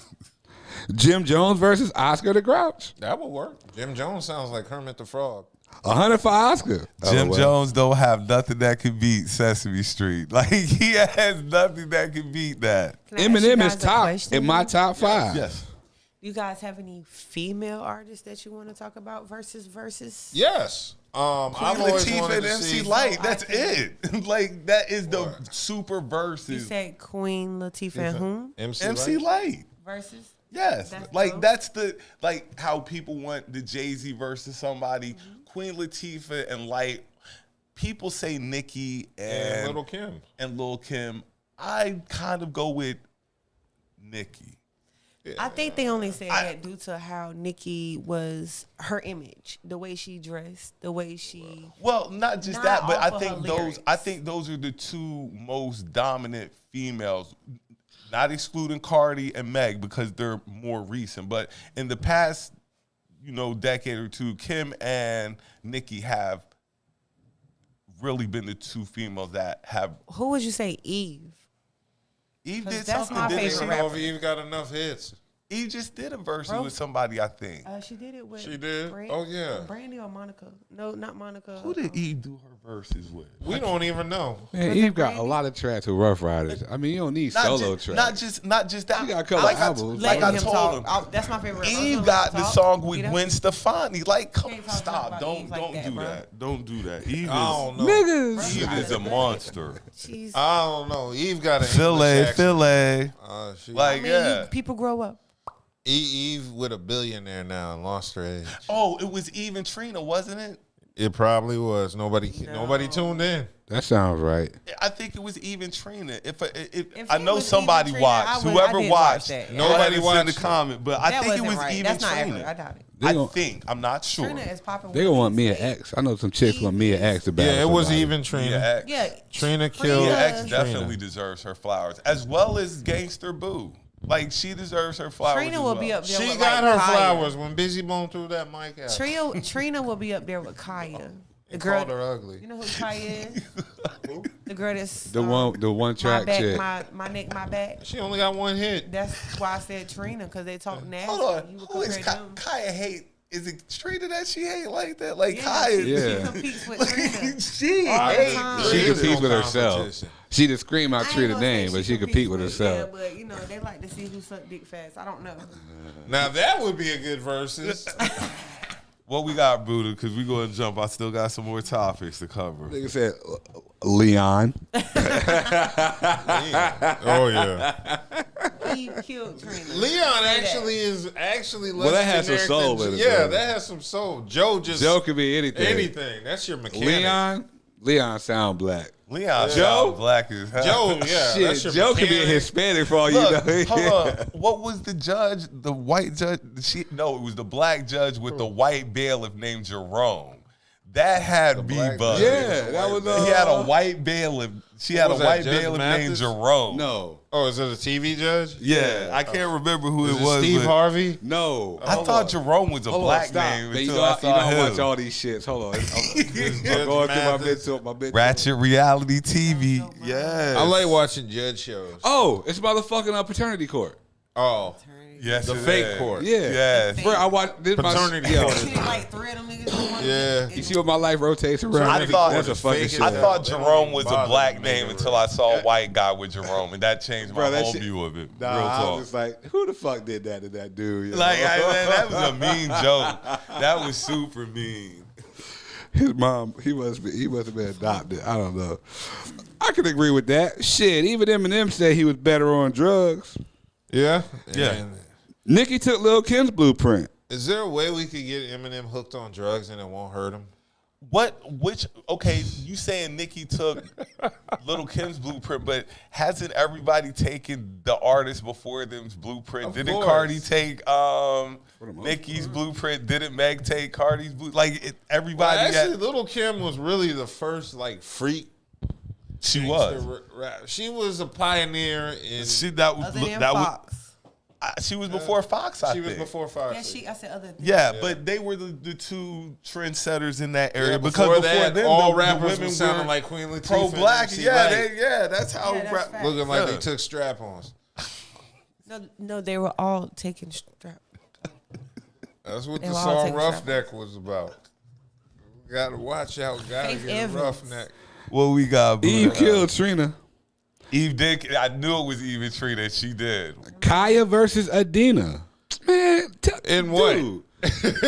Jim Jones versus Oscar the Grouch. That would work. Jim Jones sounds like Kermit the Frog. 100 for Oscar. Jim LOL. Jones don't have nothing that can beat Sesame Street. Like, he has nothing that can beat that. Can I ask you Eminem guys is a top question? in my top 5. Yes. You guys have any female artists that you want to talk about versus? Yes. I've always Latifah wanted and to MC see. Light. Oh, That's it. Like, that is the super You versus. said Queen Latifah and whom MC Light. versus? Yes. That's Like, dope. that's the, like, how people want the Jay-Z versus somebody. Queen Latifah and Light. People say Nicki and Little Kim. and Lil Kim. I kind of go with Nicki. I think they only said that due to how Nicki was, her image, the way she dressed, the way she. Well, not just Not that, but off of her lyrics. I think those are the 2 most dominant females. Not excluding Cardi and Meg because they're more recent, but in the past, decade or 2, Kim and Nicki have really been the 2 females that have. Who would you say, Eve? Eve 'Cause did that's something. my I don't favorite even rapper. know if Eve got enough hits. Eve just did a verse Bro. with somebody, I think. She did it with. She did? Oh, yeah. Brandy or Monica? No, not Monica. Who did Eve do her verses with? We don't even know. Man, Was Eve it got a Brandy? lot of tracks with Rough Riders. I mean, you don't need solo tracks. Not just that. She got a couple like albums. like I Letting him told talk. him. That's my favorite. Eve Let got him the talk. song with You know? Gwen Stefani. Like, come Can't talk stop! about Don't Eve like don't that, do bro. that. Don't do that. Eve I is don't know. Niggas. Eve is a monster. She's. I don't know. Eve got an Philly, English accent. Philly. She, Like, yeah. People grow up. Eve with a billionaire now and lost her age. Oh, it was Eve and Trina, wasn't it? It probably was. Nobody tuned in. That sounds right. I think it was Eve and Trina. If If I it know was somebody Eve and Trina, watched, I whoever did watched, watch that. nobody Nobody in the watched it. comment, but I That think it wasn't was right. Eve That's and not Trina. accurate. I doubt it. They I gon- think. I'm not sure. Trina is popping. They gonna want me an X. I know some chicks want me an X to battle Yeah, it was somebody. even Trina. Mia X. Yeah. Trina killed. Mia Trina- X definitely deserves her flowers, as well as Gangster Boo. Like, she deserves her flowers. Trina as will well. be up there. She with got like her Kaya. flowers when Busy Bone threw that mic out. Trina will be up there with Kaya. The They girl. called her ugly. You know who Kaya is? The girl that's The one my track back, chick. my neck, my back. She only got 1 hit. That's why I said Trina, because they talk nasty. Hold on. You would Who is compare them. Kaya hate? Is it Trina that she hate like that? Like, Yeah, Kaya. she Yeah. competes with Trina. She All the hates time. She Trina. competes with herself. competition. She just scream out I ain't Trina gonna say name, but she competes compete with herself. Yeah, but you know they like to see who suck dick fast. I don't know. Now that would be a good versus. What we got, Buddha? Because we going to jump. I still got some more topics to cover. Nigga said Leon. Oh yeah. He killed Trina. Leon Say actually less Well, that has some generic soul than- in it, Yeah, though. that has some soul. Joe just Joe could be anything. anything. That's your mechanic. Leon sound black. Leon Joe? Joe black as hell. Joe, yeah. Shit, that's your Joe could be a mechanic. Hispanic for all Look, you know. hold on. What was the judge? The white judge? No, it was the black judge with the white bailiff named Jerome. That had black B.D.U.B. Yeah, that was He had a white bailiff. She had a was that, white Judge bailiff named Mathis? Jerome. No, Oh, is it a TV judge? Yeah, I can't remember who Is it it was. Steve but Harvey? no. I thought Jerome was a Hold on, black stop. name Man, you until know, I you saw know I him. watch all these shits. Hold on. I'm Judge going through my Mathis. mental. Ratchet reality TV. Yeah. I like watching judge shows. Oh, it's motherfucking paternity court. Oh, Yes, the it fake is. court. Yeah. Yes. Bro, I watched this Paternity my, court. She did like 3 of them niggas. in one Yeah. minute. You see what my life rotates around? I thought- that's a fucking Fake shit. I as thought They don't Jerome even was a bother black to name make it until I saw a white guy with Jerome, and that changed my Bro, that whole shit- view of it. Nah, Real I talk. was just like, who the fuck did that to that dude? You know? Like, man, that was a mean joke. That was super mean. His mom, he must have been adopted. I don't know. I can agree with that. Shit, even Eminem said he was better on drugs. Yeah? Yeah. And Nicki took Lil Kim's blueprint. is there a way we could get Eminem hooked on drugs and it won't hurt him? Okay, you saying Nicki took Little Kim's blueprint, but hasn't everybody taken the artist before them's blueprint? Of Didn't course. Cardi take the most Nicki's blueprint? Didn't Meg take Cardi's blueprint? Like, Well, everybody actually, had, Little Kim was really the first, like, freak She gangster rap. She was a pioneer in. She was before Fox. I She think. was before Fox. Yeah, I said other. Yeah, but they were the two trendsetters in that area Because before that, them, all the rappers women were sounding were like Queen Latifah. pro-black. And MC Yeah, Lyte. that's how Yeah, that's rap. fact. Looking like Yeah. they took strap-ons. No, they were all taking strap. That's what They the were all song taking Roughneck was about. Gotta watch out. Gotta Faith get Evans. a roughneck. What we got? Eve Buddha? killed Trina. Eve did. I knew it was Eve and Trina. She did. Kaya versus Adina. Man, In what? dude.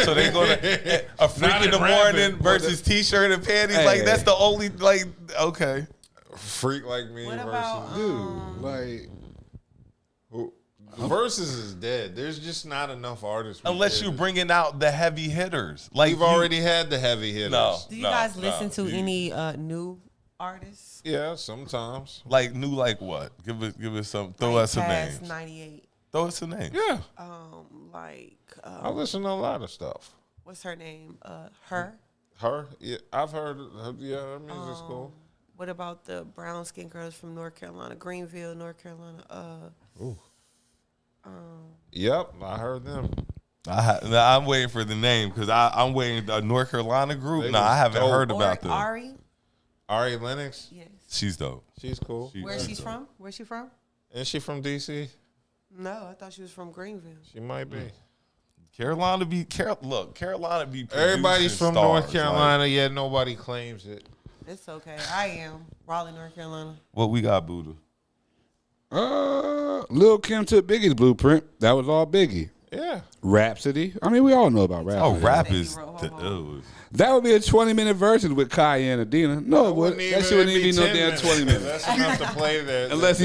So they go to a freak Not in the in morning rapping, versus t-shirt and panties. Hey. Like that's the only like. Okay. Freak like me What versus about Dude, like, who? The versus is dead. There's just not enough artists. Unless you're bringing out the heavy hitters. Like We've already had the heavy hitters. No. Do you guys listen to any new artists? Yeah, sometimes. Like new like what? Give us some. Throw us some Past names. 98. Throw us some names. Yeah. I listen to a lot of stuff. What's her name? Her. Her? Yeah, I've heard her. Yeah, her music's cool. What about the brown skin girls from North Carolina, Greenville, North Carolina? Yep, I heard them. I'm waiting for the name because I'm waiting. The North Carolina group. They No, I was haven't dope. heard about them. Ari. Ari Lennox. Yes. She's dope. She's cool. Where's she from? Where's she from? Is she from DC? No, I thought she was from Greenville. She might be. Carolina be Carolina be. Everybody's producing from North stars, Carolina, yet nobody claims it. It's okay. I am Raleigh, North Carolina. Like, what we got, Buddha? Lil Kim took Biggie's blueprint. That was all Biggie. Yeah. Rhapsody. I mean, we all know about Rhapsody. Oh, rap Baby is. wrote That would be a 20-minute version with Kaya and Adina. No, it wouldn't. That shit wouldn't even be no 10 damn minutes. 20 minutes. That's enough to play that. Unless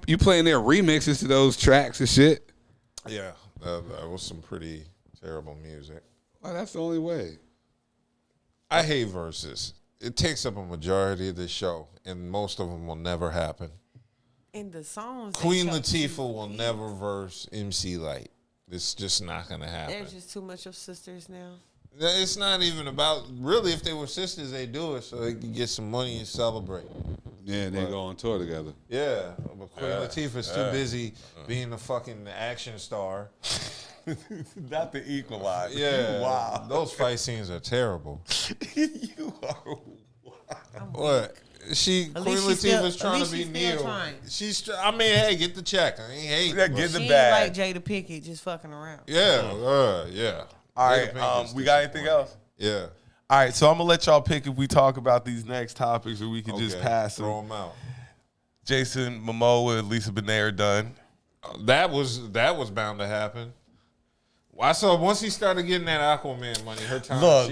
you playing their remixes to those tracks and shit. Yeah, that was some pretty terrible music. Well, that's the only way. I hate verses. It takes up a majority of the show, and most of them will never happen. In the songs, Queen Latifah will never verse MC Lyte. It's just not going to happen. There's just too much of sisters now. It's not even about, really, if they were sisters, they do it so they can get some money and celebrate. Yeah, they go on tour together. Yeah, but Queen Latifah's too busy being a fucking action star. Not the equalizer. Yeah. Wow. Those fight scenes are terrible. You are. What? Queen Latifah's trying to be Neil. I mean, hey, get the check. I ain't hate. Yeah, get She the ain't bag. like Jada Pinkett just fucking around. Yeah, yeah. All right, we got anything else? Yeah. All right, so I'm gonna let y'all pick if we talk about these next topics or we can just pass them. Throw them out. Jason Momoa and Lisa Bonet are done. That was bound to happen. I saw once he started getting that Aquaman money, her time. Look,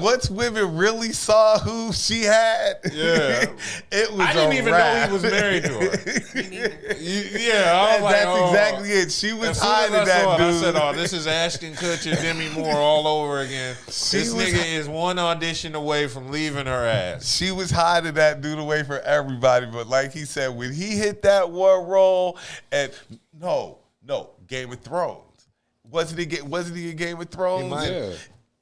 once women really saw who she had, yeah, it was. I didn't even know he was married to her. Yeah, I was like, that's exactly it. She was hiding that dude. I said, "Oh, this is Ashton Kutcher, Demi Moore all over again." This nigga is one audition away from leaving her ass. She was hiding that dude away from everybody, but like he said, when he hit that one role, and no, Game of Thrones. Wasn't he in Game of Thrones? Yeah.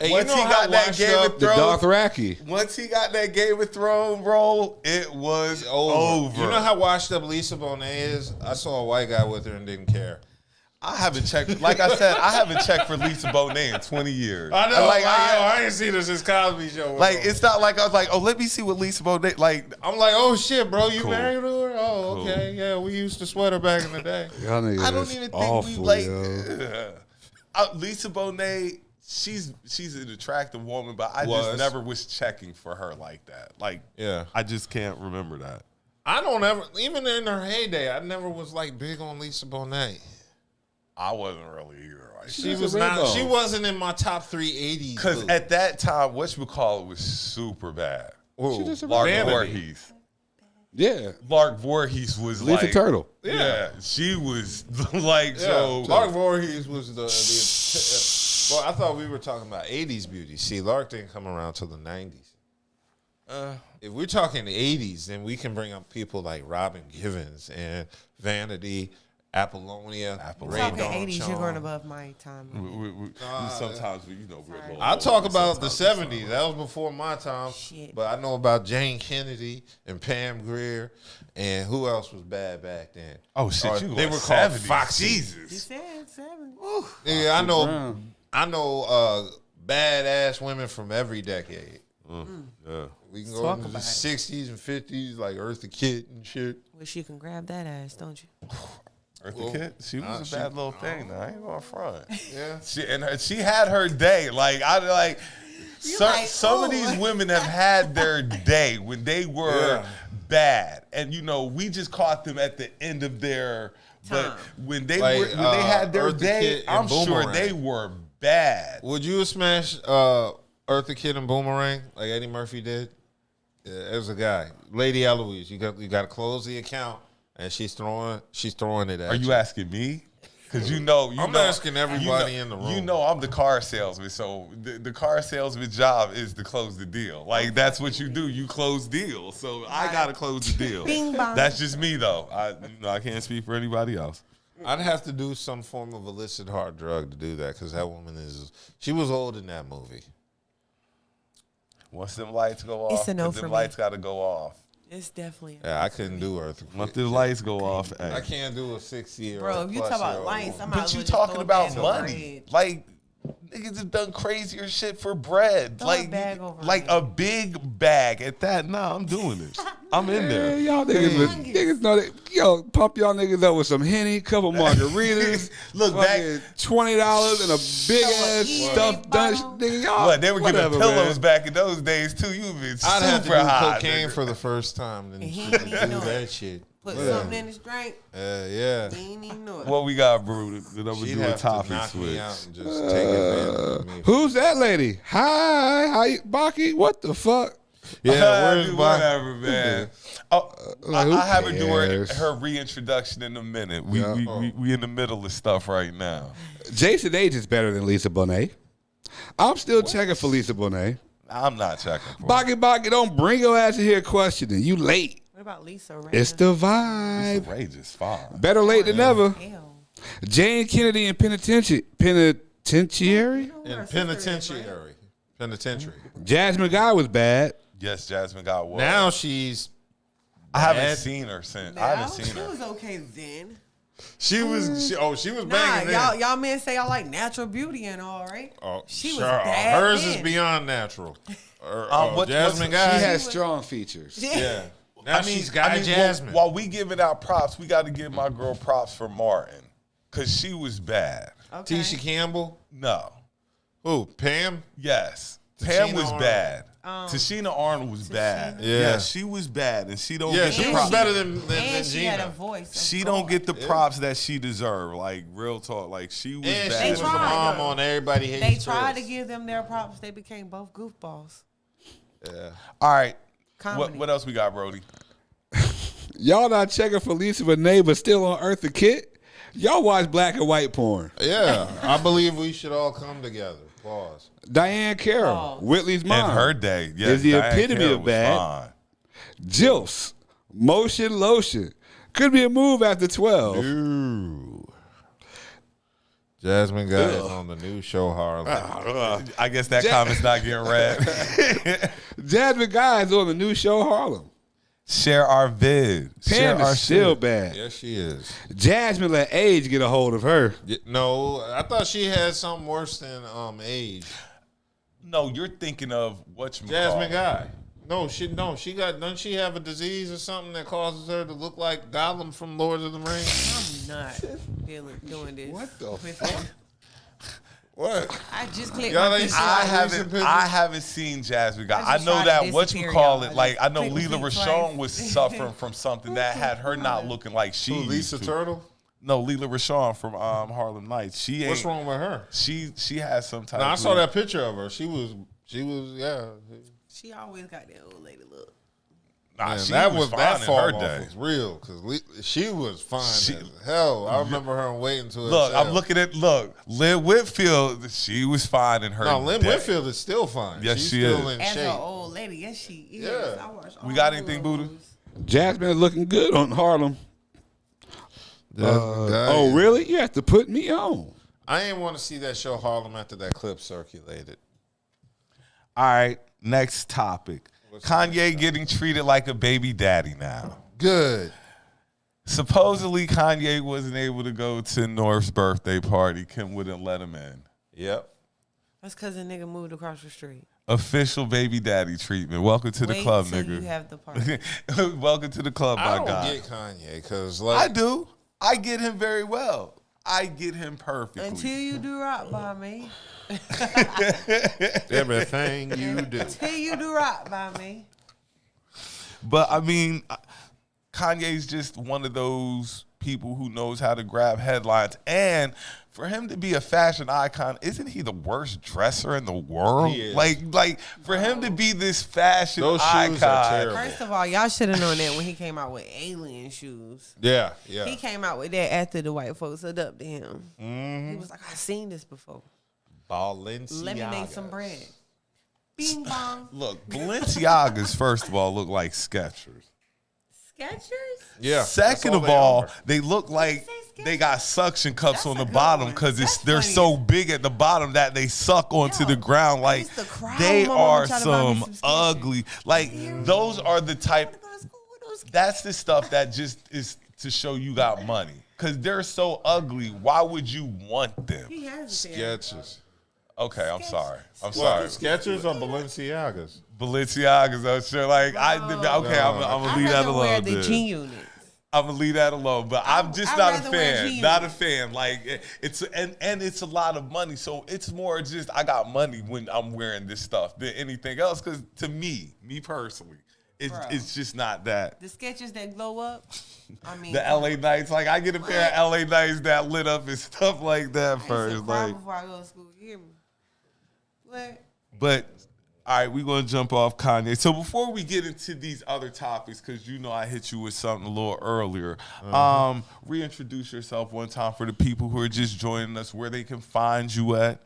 Hey, Once he got that Game of The Thrones, Dothraki. once he got that Game of Thrones role, it was over. You know how washed up Lisa Bonet is? I saw a white guy with her and didn't care. I haven't checked. Like I said, I haven't checked for Lisa Bonet in 20 years. I know. Like, I ain't seen her since Cosby Show. like it's not like I was like, oh, let me see what Lisa Bonet like. I'm like, oh shit, bro, you Cool. married her? Oh, okay, yeah, we used to sweat her back in the day. Y'all niggas I don't is even think awful, we like yo. Lisa Bonet. She's an attractive woman, but I Was. just never was checking for her like that. Like, Yeah, I just can't remember that. I don't ever, even in her heyday, I never was like big on Lisa Bonet. I wasn't really either. Like, She She's was a not. rainbow. She wasn't in my top 380s. because at that time, whatchamacallit was super bad. She just a Lark Vanity. Voorhees. Yeah. Lark Voorhees was Lisa like Turtle. Yeah, she was like Yeah, so. Lark Voorhees was the well, I thought we were talking about 80s beauty. See, Lark didn't come around till the 90s. If we're talking 80s, then we can bring up people like Robin Givens and Vanity Apollonia. Ray Talking Dawn 80s, you're going Chong. above my time. Sometimes we're a little. I talk about the 70s. That was before my time. Shit. But I know about Jane Kennedy and Pam Grier. And who else was bad back then? Oh, shit. They were called Foxy. You Jesus. said 70. Yeah, I know badass women from every decade. Yeah. We can go Talk into the about it. 60s and 50s, like Eartha Kitt and shit. Wish you can grab that ass, don't you? Eartha Kitt, she was a bad little thing. Though. I ain't going front. Yeah. She had her day. Like some of these women have had their day when they were bad, and we just caught them at the end of their. But when they had their Eartha day, Kitt and I'm sure Boomerang. they were bad. Would you have smashed Eartha Kitt and Boomerang like Eddie Murphy did? Yeah, as a guy, Lady Eloise, you got to close the account, and she's throwing it at Are you asking me? Because I'm asking everybody in the room. I'm the car salesman, so the car salesman job is to close the deal. Like that's what you do. You close deals. So I gotta close the deal. Bing bong. That's just me though. I can't speak for anybody else. I'd have to do some form of illicit hard drug to do that because that woman she was old in that movie. Once them lights go off, It's a no for them me. lights gotta go off. It's definitely. Yeah, I couldn't do Eartha Kitt. Once the lights go off, hey. I can't do a 60-year-old. Bro, if you talk about lights, I'm But you talking about money. Like, niggas have done crazier shit for bread. Throw a bag over like it. a big bag at that. Nah, I'm doing it. I'm in there. Hey, y'all niggas know that. Yo, pump y'all niggas up with some Henny, couple margaritas. Look, fucking $20 and a big ass stuffed Dutch. Nigga, y'all. What, they were giving whatever, pillows man. back in those days too. You've been I'd have to super do hot. cocaine nigga. for the first time and he do ain't even know that it. shit. Put something in his drink. Yeah. He ain't even know it. What we got, bro? That I'm gonna She'd do a have to topic knock switch. me out and just take advantage of me. Who's that lady? Hi, how you, Baki? What the fuck? Yeah, where's whatever, man. Like, who I have her do cares? her reintroduction in a minute. We Yeah. we in the middle of stuff right now. Jason Age is better than Lisa Bonet. I'm still checking for Lisa Bonet. I'm not checking. For Baki, don't bring your ass in here questioning. You late. What about Lisa Ray? It's the vibe. Rage is fine. Better late than never. Hell. Jane Kennedy in penitentiary. In penitentiary. Jasmine Guy was bad. Yes, Jasmine got one. Now she's. I haven't bad. seen her since. No, I haven't seen she her. was okay then. She was Nah, banging. y'all men say y'all like natural beauty and all, right? Oh, She sure. was bad Hers then. is beyond natural. what's- Jasmine She Guy. has strong features. Yeah. Now she's Guy Jasmine. While we giving out props, we got to give my girl props for Martin, cause she was bad. Okay. Tisha Campbell. No. Who? Pam. Yes. Pam Tashina was Arnold. bad. Tashina Arnold was bad. Yeah. She was bad, and she don't. Yeah, get she the was props. better than And she had a Gina. voice. She don't get the props that she deserved. Like real talk. Like she was And bad. she was the tried, mom though. on Everybody Hates They Chris. tried to give them their props. They became both goofballs. Yeah. All right. Comedy. What else we got, Brody? Y'all not checking for Lisa Bonet, but still on Eartha Kitt? Y'all watch black and white porn. Yeah. I believe we should all come together. Pause. Diane Carroll, Pause. Whitley's mom. In her day, yes, is the Diane epitome Carroll of was bad. fine. Jilfs, motion lotion. Could be a move after 12. Ooh. Jasmine Guy is on the new show Harlem. I guess that comment's not getting read. Jasmine Guy is on the new show Harlem. Share our vid. Share Pam our is still shit. bad. Yes, she is. Jasmine let age get a hold of her. No, I thought she had something worse than age. No, you're thinking of whatchamacallit. Jasmine Guy. No, she doesn't she have a disease or something that causes her to look like Gollum from Lord of the Rings? I'm not doing this. What the with fuck? them. What? I just clicked Y'all my ain't picture. seen I recent pictures? haven't seen Jasmine Guy. I I just know tried that to whatchamacallit, disappear, y'all. like I know Click Leela my feet Rashawn twice. was suffering from something that had her not looking like she Who, used Lisa to. Turtle? No, Leela Rashawn from Harlem Nights. She ain't. What's wrong with her? She has some type. No, I of saw that picture of her. She was yeah. She always got that old lady look. Nah, Man, she that was was fine that in fall her off day. was real because she was fine as hell. I remember her waiting to Look, I'm looking at Lynn Whitfield. She was fine in her. No, Lynn day. Whitfield is still fine. Yes, She's she still is. in As shape. an old lady, yes, she is. Yeah. I watch We all got those. anything, Buddha? Jasmine is looking good on Harlem. Oh, really? You have to put me on. I ain't want to see that show Harlem after that clip circulated. All right, next topic. Kanye getting treated like a baby daddy now. Good. Supposedly, Kanye wasn't able to go to North's birthday party. Kim wouldn't let him in. Yep. That's because the nigga moved across the street. Official baby daddy treatment. Welcome to the club, till nigga. You have the party. Welcome to the club, my guy. I don't get Kanye because I do. I get him very well. I get him perfectly. Until you do rock by me. Everything you do. Until you do rock by me. But I mean, Kanye's just one of those people who knows how to grab headlines. And for him to be a fashion icon, isn't he the worst dresser in the world? He is. Like for him to be this fashion Those icon. shoes are terrible. First of all, y'all should have known that when he came out with alien shoes. Yeah. He came out with that after the white folks hooked up to him. Mm-hmm. He was like, I seen this before. Balenciaga. Let me make some bread. Bing bong. Look, Balenciagas, first of all, look like Skechers. Skechers? Yeah. Second of all, they look like they got suction cups That's on a the good bottom one. because That's they're funny. so big at the bottom that they suck onto the ground. I Like used to cry they when my mama are tried to buy me some some Skechers. ugly. Like those are the type. That's the stuff that just is to show you got money because they're so ugly. Why would you want them? He has a pair. Skechers. Okay, I'm sorry. I'm What, sorry. Skechers or Balenciagas? Balenciagas, I'm sure. Like I'm gonna leave that I'd rather wear alone. the then. G-Unit. I'm gonna leave that alone, but I'm just I'd not a rather wear fan. jeans. Not a fan. Like it's and it's a lot of money, so it's more just I got money when I'm wearing this stuff than anything else. Because to me personally, it's just not that. The Skechers that glow up. I mean, The LA Nights, like I get a pair of LA Nights that lit up and stuff like that I used to first, cry like. before I go to school. You hear me? What? But all right, we're gonna jump off Kanye. So before we get into these other topics, because you know I hit you with something a little earlier, reintroduce yourself one time for the people who are just joining us, where they can find you at.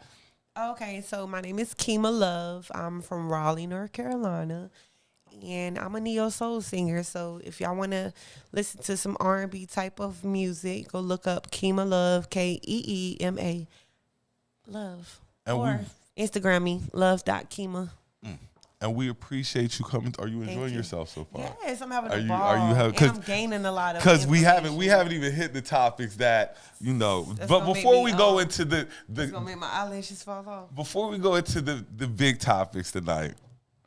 Okay, so my name is Kima Love. I'm from Raleigh, North Carolina, and I'm a neo soul singer. So if y'all want to listen to some R&B type of music, go look up Kima Love, Keema Love, And or Instagram me love.kima. And we appreciate you coming. Are you enjoying you. yourself so far? Yes, I'm having Are a you- ball. are you having- and I'm gaining a lot of Because we information. haven't even hit the topics that you know. That's But gonna make before me, we go um, into It's gonna make my eyelashes fall off. before we go into the big topics tonight,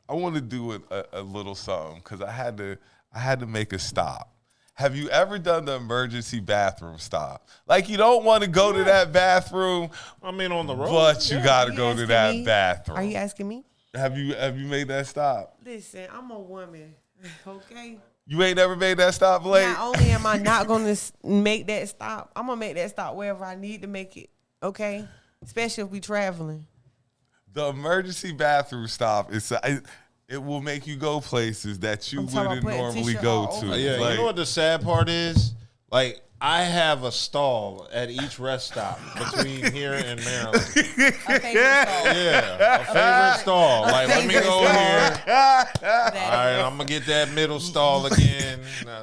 I want to do a little something because I had to make a stop. Have you ever done the emergency bathroom stop? Like you don't want to go to that bathroom, I mean, on the road. but you got to Are go you to asking that me? bathroom. Are you asking me? Have you made that stop? Listen, I'm a woman, okay? You ain't never made that stop, Blake? Not only am I not going to make that stop, I'm going to make that stop wherever I need to make it, okay? Especially if we traveling. The emergency bathroom stop is it will make you go places that you I'm talking about wouldn't putting normally tissue go all to. over. Yeah, Like, you know what the sad part is? Like, I have a stall at each rest stop between here and Maryland. A favorite song. Yeah, a favorite stall. Like, let me favorite go stall. here. That- All right, I'm gonna get that middle stall again.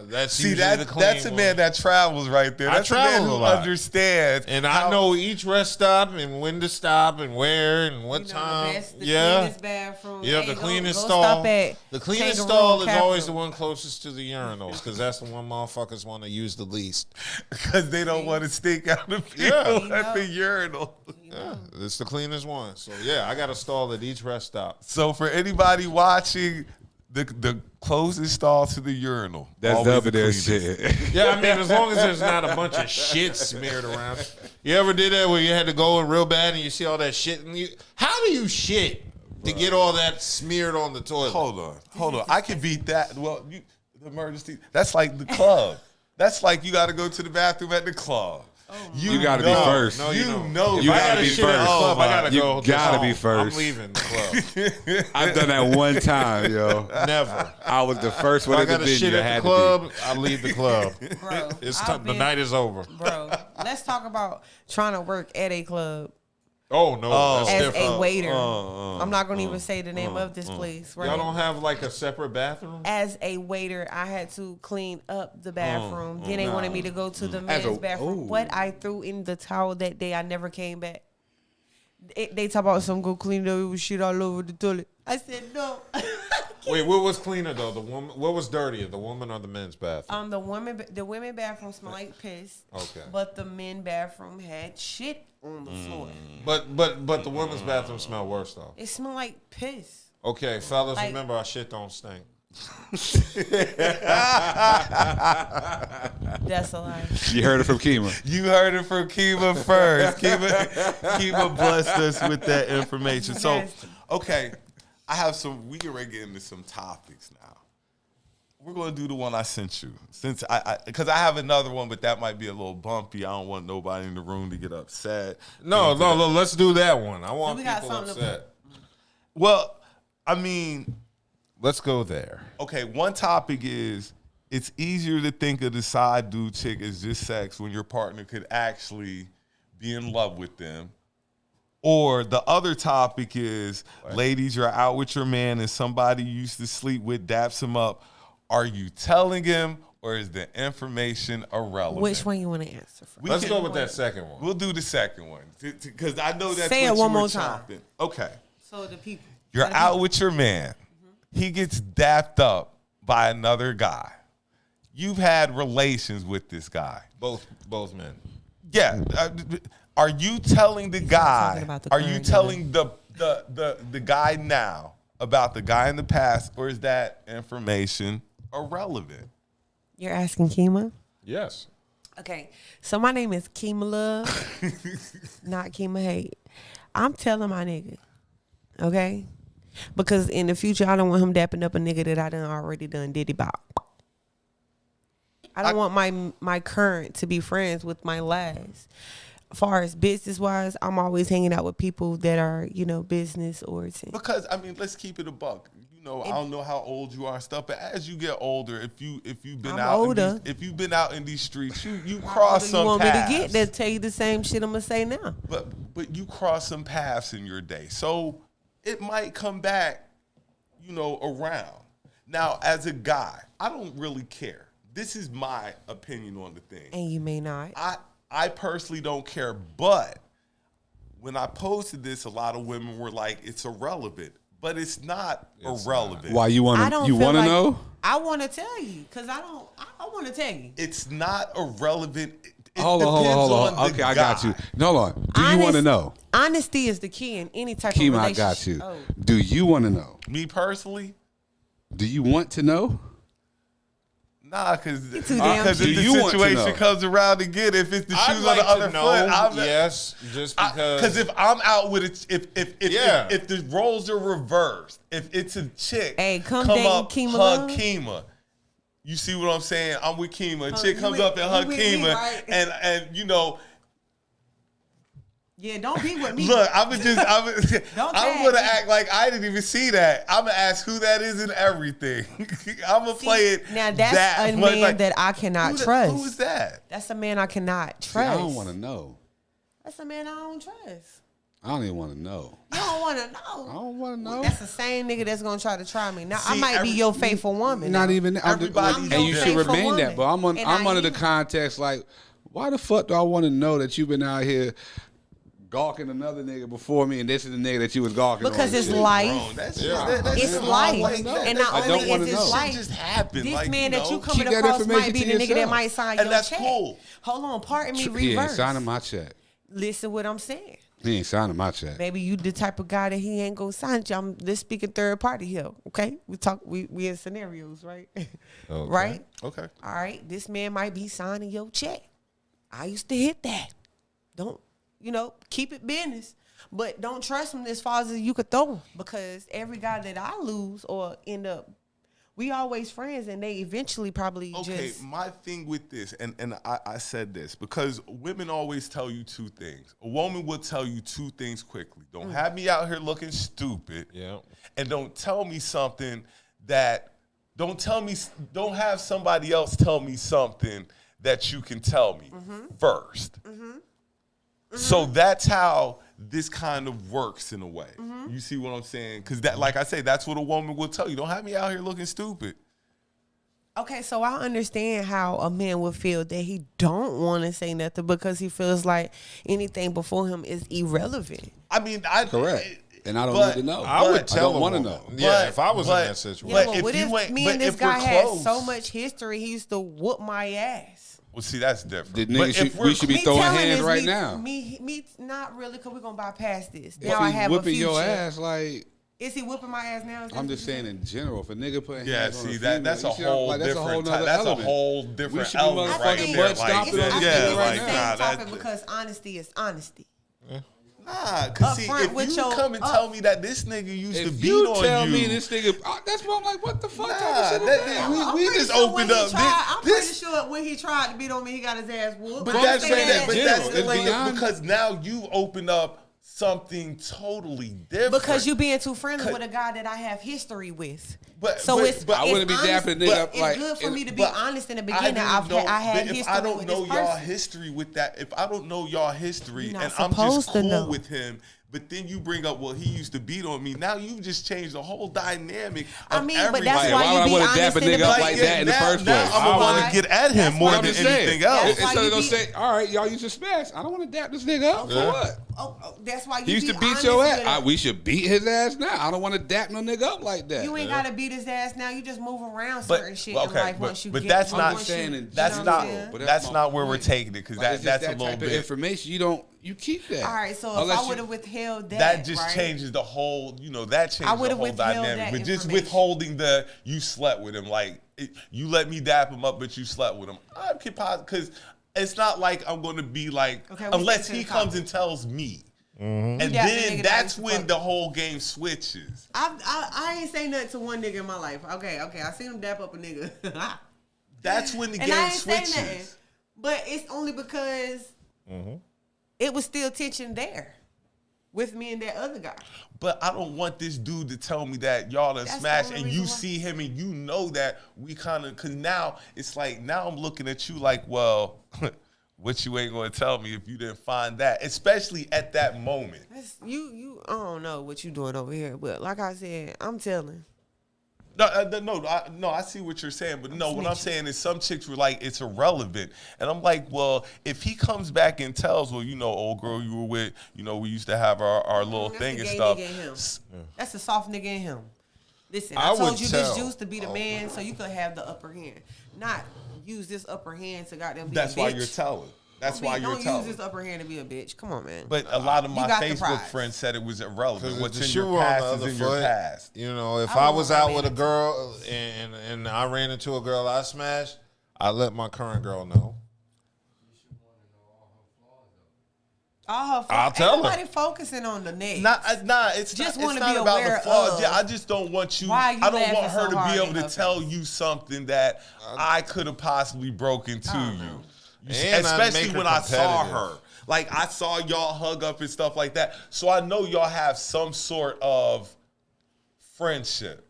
That's see, usually the clean that's a man one. that travels right there. I That's a man travel who a lot. understands. And I know each rest stop and when to stop and where and what You know, time. the best, the Yeah. cleanest bathroom. Yeah, Hey, the go cleanest stop stall. at The cleanest Kangaroo stall is Capital. always the one closest to the urinals because that's the one motherfuckers want to use the least. because they don't want to stink out the people Yeah. at the urinal. Yeah, it's the cleanest one. So yeah, I got a stall at each rest stop. So for anybody watching, the closest stall to the urinal. That's always double the their cleanest. shit. Yeah, I mean, as long as there's not a bunch of shit smeared around. You ever did that where you had to go in real bad and you see all that shit? And you, how do you shit to get all that smeared on the toilet? Hold on. I can beat that. Well, the emergency. That's like the club. That's like you got to go to the bathroom at the club. You gotta be first. No, You don't. know. If You I gotta gotta be shit at the first. club, I gotta You go. gotta be home. first. I'm leaving the club. I've done that one time, yo. Never. I was the first If one I at the gotta venue. shit I at had the club, I leave the club. Bro, It's I've the been- night is over. Bro, let's talk about trying to work at a club. Oh no, that's as different. a waiter. I'm not gonna even say the name of this place. Right? Y'all don't have like a separate bathroom? As a waiter, I had to clean up the bathroom. Then they wanted me to go to the men's bathroom. What I threw in the towel that day, I never came back. They talk about some go clean up, it was shit all over the toilet. I said no. Wait, what was cleaner though? The woman. What was dirtier, the woman or the men's bathroom? The women bathroom smelled like piss. Okay. But the men bathroom had shit on the floor. But the women's bathroom smelled worse though. It smelled like piss. Okay, fellas, Like- remember our shit don't stink. That's a lie. You heard it from Kima. You heard it from Kiva first. Kiva blessed us with that information. So, okay, I have some. We can get into some topics now. We're gonna do the one I sent you, since because I have another one, but that might be a little bumpy. I don't want nobody in the room to get upset. No, let's do that one. I want We got people something upset. Well, I mean, Let's go there. okay, one topic is it's easier to think of the side dude chick as just sex when your partner could actually be in love with them. Or the other topic is, ladies, you're out with your man and somebody you used to sleep with daps him up. Are you telling him, or is the information irrelevant? Which one you want to answer for? Let's go with that second one. We'll do the second one because I know that's Say what it one you were more time. chomping. Okay. So the people. You're out with your man. He gets dapped up by another guy. You've had relations with this guy. Both men. Yeah. Are you telling the guy? talking about the Are you current telling the guy now about the guy in the past, or is that information irrelevant? You're asking Kima? Yes. Okay. So my name is Kima Love, not Kima Hate. I'm telling my nigga. Okay? Because in the future, I don't want him dapping up a nigga that I done already done B.D.U.B. I don't want my current to be friends with my last. As far as business wise, I'm always hanging out with people that are, business oriented. Because I mean, let's keep it a buck. I don't know how old you are and stuff, but as you get older, if you've been if you've been out in these streets, you cross some you want paths. me to get that? Tell you the same shit I'm gonna say now. But you cross some paths in your day, so it might come back, around. Now, as a guy, I don't really care. This is my opinion on the thing. And you may not. I personally don't care, but when I posted this, a lot of women were like, "It's irrelevant." But it's not irrelevant. Why you want to? You want to know? I want to tell you because I want to tell you. It's not irrelevant. Hold on. Okay, I got you. Hold on. Do you want to know? Honesty is the key in any type Kima, of I relationship. got you. Oh. Do you want to know? Me personally, Do you want to know? nah, because if too damn the cheap. Do you want to situation know? comes around again, if it's the I'd shoes like on the other to know, foot, I'm yes, just because. Because if I'm out with it, Yeah. if the roles are reversed, if it's a chick, Hey, come up, date Kima hug Love. Kima. You see what I'm saying? I'm with Kima. A Huh, chick you comes with- up and hug you with me, Kima, right? and Yeah, don't be with me. look, I'm Don't gonna tag me. act like I didn't even see that. I'm gonna ask who that is and everything. I'm gonna play it. Now that's that a much, man like, that I cannot who trust. Who is that? That's a man I cannot trust. See, I don't want to know. That's a man I don't trust. I don't even want to know. You don't want to I know. don't want to know. That's the same nigga that's gonna try to try me. Now I See, might be your faithful woman. Not now. even. Everybody- And you your should faithful remain that. woman. But And I'm I under the am. context like, why the fuck do I want to know that you've been out here gawking another nigga before me, and this is the nigga that you was gawking Because on? it's and shit? life. That's Yeah. that's It's just life. like that. And not I don't only wanna is know. this life, Shit just happened. this like, man that you coming Keep that across information might be to the nigga that yourself. might sign And your that's check. cool. Hold on, pardon me, He ain't reverse. signing my check. Listen what I'm saying. He ain't signing my check. Maybe you the type of guy that he ain't gonna sign you. Let's speak in third party here, okay? We in scenarios, right? Right? Okay. All right, this man might be signing your check. I used to hit that. Don't, keep it business. But don't trust him as far as you could throw him. Because every guy that I lose or end up, we always friends and they eventually probably Okay, just. my thing with this, and I said this, because women always tell you two things. A woman will tell you two things quickly. Don't have me out here looking stupid. Yeah. And don't tell me something don't have somebody else tell me something that you can tell me first. So that's how this kind of works in a way. You see what I'm saying? Because that, like I say, that's what a woman will tell you. Don't have me out here looking stupid. Okay, so I understand how a man would feel that he don't want to say nothing because he feels like anything before him is irrelevant. I mean, correct. And I don't need to know. I would tell I don't want to know. Yeah, if I was in that situation. Yeah, But what if if me and this guy had so much history, he used to whoop my ass? Well, see, that's different. We should be throwing hands right now. Me, not really, because we're going to bypass this. If Now I he's have whipping a future. your ass, like... Is he whipping my ass now? I'm just saying in general, if a nigga putting hands on a see, female, that's a whole like, different. nother That's a element. whole different We should be element right motherfucking there. butt stomping on this yeah, nigga like, right nah, now. Topic because honesty is honesty. Nah, cause see, Upfront if with you your- come and tell me that this nigga used to If beat you on tell you, me this nigga, that's what I'm like, what the fuck? Nah, type of shit is that? we just opened up. I'm pretty This, sure when he tried to beat on me, he got his ass whooped. but I'm that's saying right. But that's It's like beyond- because now you open up something totally different. because you being too friendly with a guy that I have history with. But I wouldn't be dapping a nigga up It's like... good for me to be But honest in the I beginning. didn't I had but history if I don't with know this y'all person. history with that, if I don't know y'all history You're not and I'm just supposed to cool know. with him, but then you bring up, well, he used to beat on me. Now you just changed the whole dynamic. I Of mean, but everything. that's Why why would I you be wanna honest dap a in the nigga up beginning. like that in the first now place? I'm gonna Why? want to get at him more I'm than just saying. anything else. That's why Instead you of gonna be- say, all right, y'all used to smash. I don't want to dap this nigga up. For what? That's why you He used be to beat honest your with ass. him. We should beat his ass now. I don't want to dap no nigga up like that. You ain't gotta beat his ass now. You just move around But- certain shit okay, in life but- once you but get. that's once not- you- I'm saying in That's you know what I'm not. saying? But That's my not where we're point. taking it because Like, it's just that's a that little type of bit. information. You keep that. All right, so if Unless I you- would have withheld that, That just right? changes the whole, that changes the would've whole withheld dynamic. that But just information. withholding the you slept with him, like you let me dap him up, but you slept with him. I can because it's not like I'm going to be like Okay, we unless stick to he the comes topic. and tells me, Yeah, and the then nigga that's that when used to the fuck. whole game switches. I ain't say nothing to one nigga in my life. Okay, I seen him dap up a nigga. That's when the And I game ain't say nothing. switches. But it's only because it was still tension there with me and that other guy. But I don't want this dude to tell me that y'all done That's the smashed only and you reason why. see him and you know that we kind of, because now it's like, now I'm looking at you like, well, what you ain't going to tell me if you didn't find that, especially at that moment. That's, you. I don't know what you doing over here, but like I said, I'm telling. No, I see what you're saying, but no, what I'm saying is some chicks were like, it's irrelevant. And I'm like, well, if he comes back and tells, well, old girl you were with, we used to have our little That's thing the and gay stuff. nigga in him. That's the soft nigga in him. Listen, I I would told you tell. this used to be the man, so you could have the upper hand. Not use this upper hand to goddamn be That's a bitch. why you're telling. That's why you're Don't telling. use this upper hand to be a bitch. Come on, man. But a lot of You my got the Facebook prize. friends said it was irrelevant. Because What's the in shoe your on the past is other in your foot. past. If I I want was my out man with a to- girl and I ran into a girl I smashed, I let my current girl know. All her I'll tell her. Nobody focusing on the next. It's Just not, wanna it's not be about aware the flaws. of Yeah, I just don't want you. why you I don't want laughing her so to hard be in able to her tell face. you something that I could have possibly broken to you. And I'd Especially make her when I saw competitive. her. Like I saw y'all hug up and stuff like that. So I know y'all have some sort of friendship.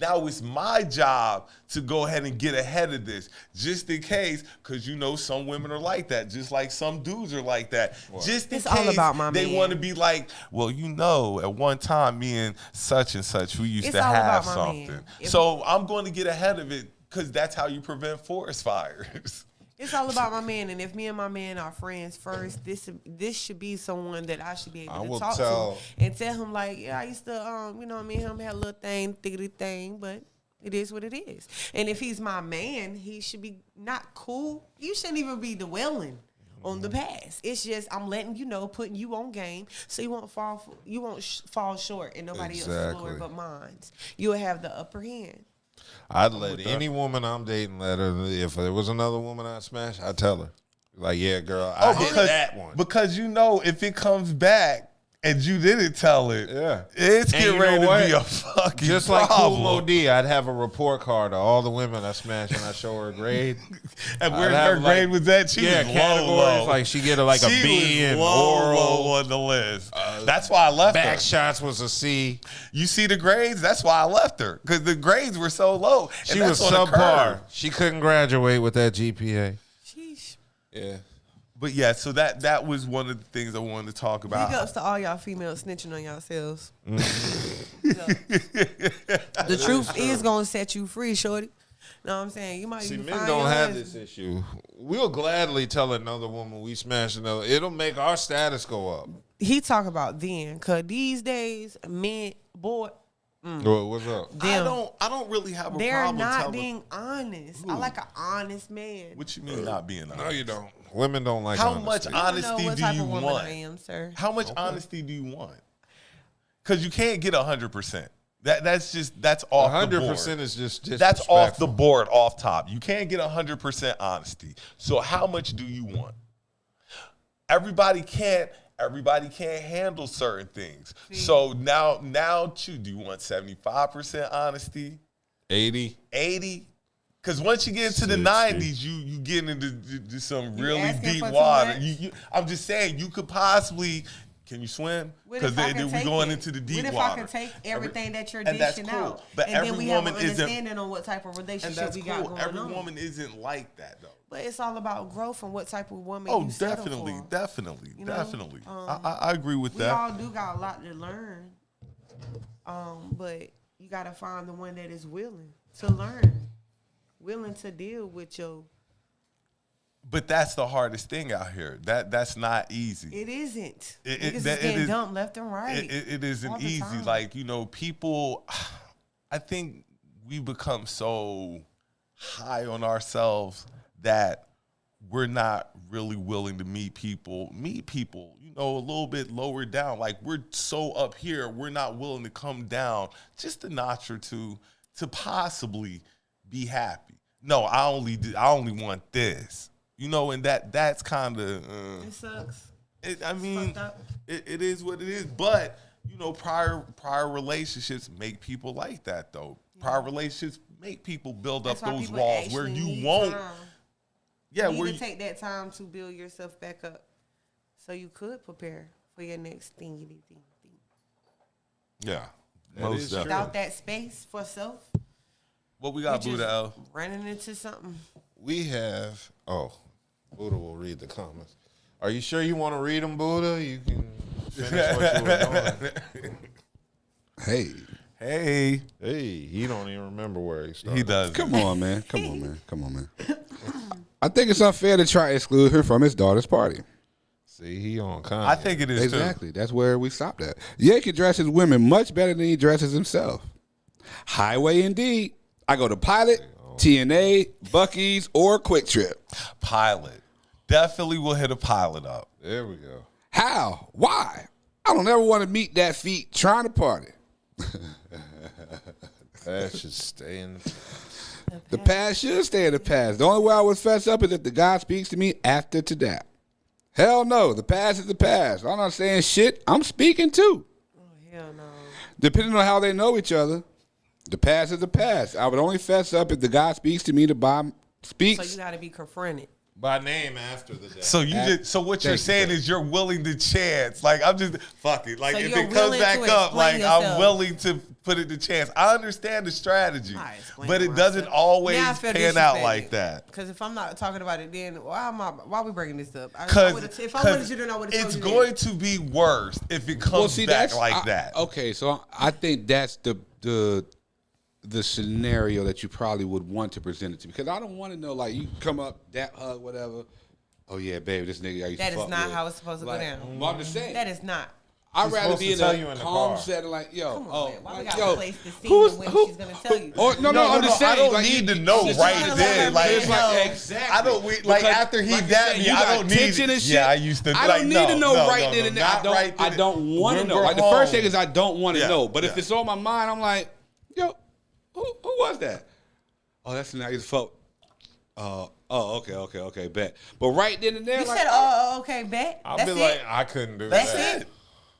Now it's my job to go ahead and get ahead of this, just in case, because some women are like that, just like some dudes are like that. Just in It's case all about my they man. want to be like, well, at one time, me and such, we used It's to all have about my man. something. If- So I'm going to get ahead of it because that's how you prevent forest fires. It's all about my man, and if me and my man are friends first, this should be someone that I should be I able will to talk tell- to and tell him like, yeah, I used to, me and him had a little thing, thiggity thing, but it is what it is. And if he's my man, he should be not cool. You shouldn't even be dwelling on the past. It's just I'm letting you know, putting you on game, so you won't fall short in nobody else's Exactly. glory but mine. You'll have the upper hand. I'd let any woman I'm dating let her. If there was another woman I smashed, I'd tell her. Like, yeah, girl, I hit that one. Because if it comes back and you didn't tell it, Yeah. it's And getting you ready know to be what? a fucking Just like Cool problem. Mo D, I'd have a report card of all the women I smashed and I show her a grade. And where I'd have, her grade was at, she was categories. low. Like she get a She B was and low oral. on the list. That's why I left Back her. shots was a C. You see the grades? That's why I left her. Because the grades were so low. And She that's was on the subpar. curve. She couldn't graduate with that GPA. Sheesh. Yeah. But yeah, so that was one of the things I wanted to talk about. Big ups to all y'all females snitching on yourselves. The truth is gonna set you free, shorty. Know what I'm saying? You might even men find don't your have husband. this issue. We'll gladly tell another woman we smash another. It'll make our status go up. He talk about then, cause these days men, boy, What's up? I don't really have a they're problem not telling. being honest. I like an honest man. What you mean not being honest? No, you don't. Women don't like How honesty. much I don't know honesty what do type you of woman want? I am, sir. How much honesty do you want? Because you can't get 100%. That's off the board. 100% is just That's off the disrespectful. board, off top. You can't get 100% honesty. So how much do you want? Everybody can't handle certain things. So now, do you want 75% honesty? 80. 80? Because once you get into the 90s, you get into some really asking deep for too water. much? I'm just saying, you could possibly. Can you swim? Because then we're going into the deep water. What if I can take everything that you're and that's dishing cool. out, But and every then we have an woman isn't- understanding on what type of And relationship that's we got cool. going Every on? woman isn't like that, though. But it's all about growth and what type of woman Oh, you settle definitely, for. definitely, You know? definitely. I agree with We that. all do got a lot to learn, but you got to find the one that is willing to learn, willing to deal with your. But that's the hardest thing out here. That's not easy. It isn't. It- Niggas is that- it getting is- dumped left and right. It all isn't the easy. time. Like, people, I think we become so high on ourselves that we're not really willing to meet people, a little bit lower down. Like, we're so up here, we're not willing to come down just a notch or two to possibly be happy. No, I only want this. And that's kind of it sucks. it Fucked is what it is. But prior relationships make people like that, though. Prior relationships make people build That's up why those people walls where actually you need won't. time. Yeah, You where need you, to take that time to build yourself back up, so you could prepare for your next thing. Yeah. Most is definitely. Without that space for self, What we got, just Buddha L? running into something. We have. Oh, Buddha will read the comments. Are you sure you want to read them, Buddha? You can finish what you were doing. Hey, Hey, he don't even remember where he started. He does. come on, man. Come on, man. I think it's unfair to try to exclude him from his daughter's party. See, he on Kanye. I think it is Exactly. That's where we stopped at. Ye can dress his women much better than he dresses himself. Highway indeed. I go to Pilot, TNA, Buc-ee's, or Quick Trip. too. Pilot. Definitely will hit a Pilot up. There we go. How? Why? I don't ever want to meet that feet trying to party. That should stay in. The past should stay in the past. The only way I would fess up is if the God speaks to me after to that. Hell no. The past is the past. I'm not saying shit. I'm speaking too. Oh hell no! Depending on how they know each other, the past is the past. I would only fess up if the God speaks to me to buy So speaks. you got to be confronted. By name after the day. So what you're Thank you, saying sir. is you're willing to chance. Like, I'm just fuck it. Like, So if you're it comes willing back to up, explain like I'm yourself. willing to put it to chance. I understand the strategy, I explain but it doesn't myself. always Now I feel pan out disrespected. like that. Because if I'm not talking about it, then why are we bringing this up? Because if I wanted you to know what it's going to be worse if it comes back that's like that. Okay, so I think that's the scenario that you probably would want to present it to, because I don't want to know, like, you come up, that hug, whatever. Oh yeah, baby, this nigga I used That to is fuck not with. how it's supposed to go down. Well, I'm just saying. That is not. I'd She's rather supposed be to in tell a you in the calm car. setting, like, yo, Come on, oh, man. Why we like, gotta yo, place the scene when she's gonna tell you? Or no, I'm just saying. I don't like, need you- to know she's right gonna let then. her Like, man It's know. like exactly. I don't like Because, after he like you dapped said, me. you I got don't need tension and shit. Yeah, I used to. I like, don't need to know no, right no, then and there. not right I then. don't want to When know. we're Like the first home. thing is I don't want to Yeah, know. But if yeah. it's on my mind, I'm like, yo, who was that? Oh, that's the night you felt. Okay, bet. But right then and there, You like, said, "Oh, okay, bet." I'll That's be it. like, I couldn't do That's that. it.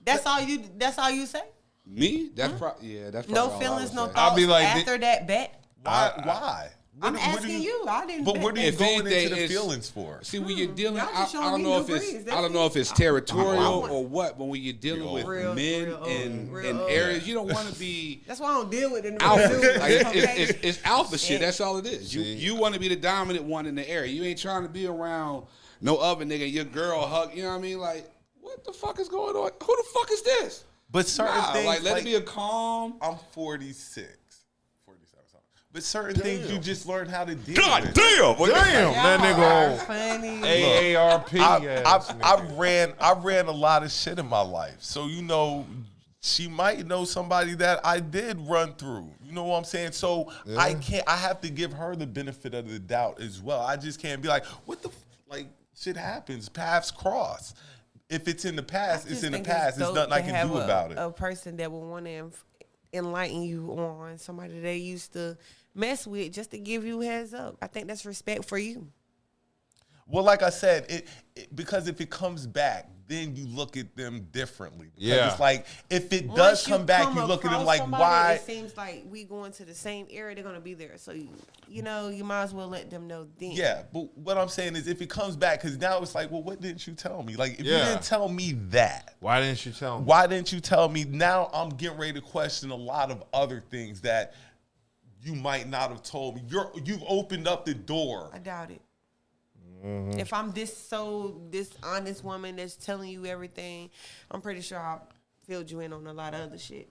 That's all you. That's all you say. me, that's probably that's probably No all I feelings, would no say. thoughts. I'll be like, after that bet. Why? I'm What do asking you. I didn't. But bet. what are you If going anything, into the it's- feelings for? See, when you're dealing, Y'all I just showing don't me know new if it's, breeds. I don't That's know it. if it's territorial want- or what. But when you're dealing with Real, men real, in real. areas, you don't want to be That's why I don't deal with it. alpha. Okay? Like, it's alpha shit. That's all it is. See. You want to be the dominant one in the area. You ain't trying to be around no other nigga, your girl hug. You know what I mean? Like, what the fuck is going on? Who the fuck is this? But certain things, like, let it be a calm. I'm 46. 47 something. But certain things you just learn how to deal God with. damn! Damn, that nigga old. Funny. AARP. I ran a lot of shit in my life. So, you know, she might know somebody that I did run through. You know what I'm saying? So I have to give her the benefit of the doubt as well. I just can't be like, what the, like, shit happens. Paths cross. If it's in the past, it's in the past. There's nothing I can do about it. A person that would want to enlighten you on somebody they used to mess with just to give you a heads up. I think that's respect for you. Well, like I said, because if it comes back, then you look at them differently. Because it's like, if it does come back, you look at them like, why? It seems like we going to the same area, they're going to be there. So, you know, you might as well let them know then. Yeah, but what I'm saying is if it comes back, because now it's like, well, what didn't you tell me? Like, if you didn't tell me that. Why didn't you tell me? Why didn't you tell me? Now I'm getting ready to question a lot of other things that you might not have told me. You've opened up the door. I doubt it. Mm-hmm. If I'm this honest woman that's telling you everything, I'm pretty sure I filled you in on a lot of other shit.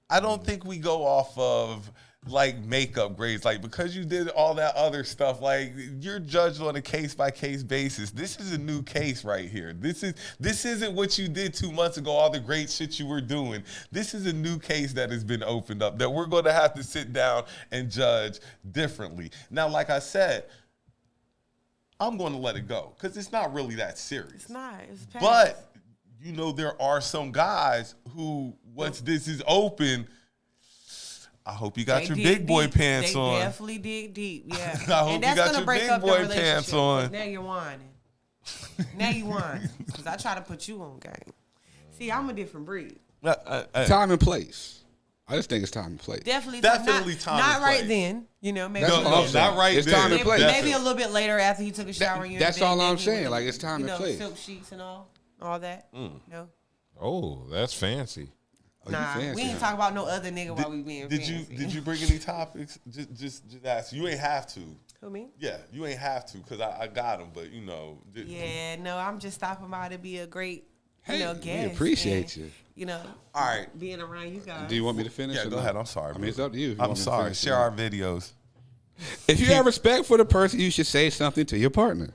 I don't think we go off of like makeup grades, like because you did all that other stuff, like you're judged on a case by case basis. This is a new case right here. This isn't what you did 2 months ago, all the great shit you were doing. This is a new case that has been opened up that we're going to have to sit down and judge differently. Now, like I said, I'm going to let it go because it's not really that serious. It's not. It's past. But, you know, there are some guys who, once this is open, I hope you got your big boy pants on. They definitely dig deep, yeah. I hope you got your big boy pants on. Now you're whining. Because I try to put you on game. See, I'm a different breed. Time and place. I just think it's time and place. Definitely time and place. Not right then. You know, maybe not right it's then. Time and place. Maybe a little bit later after he took a shower. That's all I'm saying. Like, it's time and place. Silk sheets and all that. No. Oh, that's fancy. Nah, we ain't talking about no other nigga while we being fancy. Did you bring any topics? Just ask. You ain't have to. Who, me? Yeah, you ain't have to because I got them. But you know. Yeah, no, I'm just stopping by to be a great, guest. We appreciate you. You know, all right, being around you guys. Do you want me to finish? Yeah, go ahead. I'm sorry. I mean, it's up to you. I'm sorry. Share our videos. If you have respect for the person, you should say something to your partner.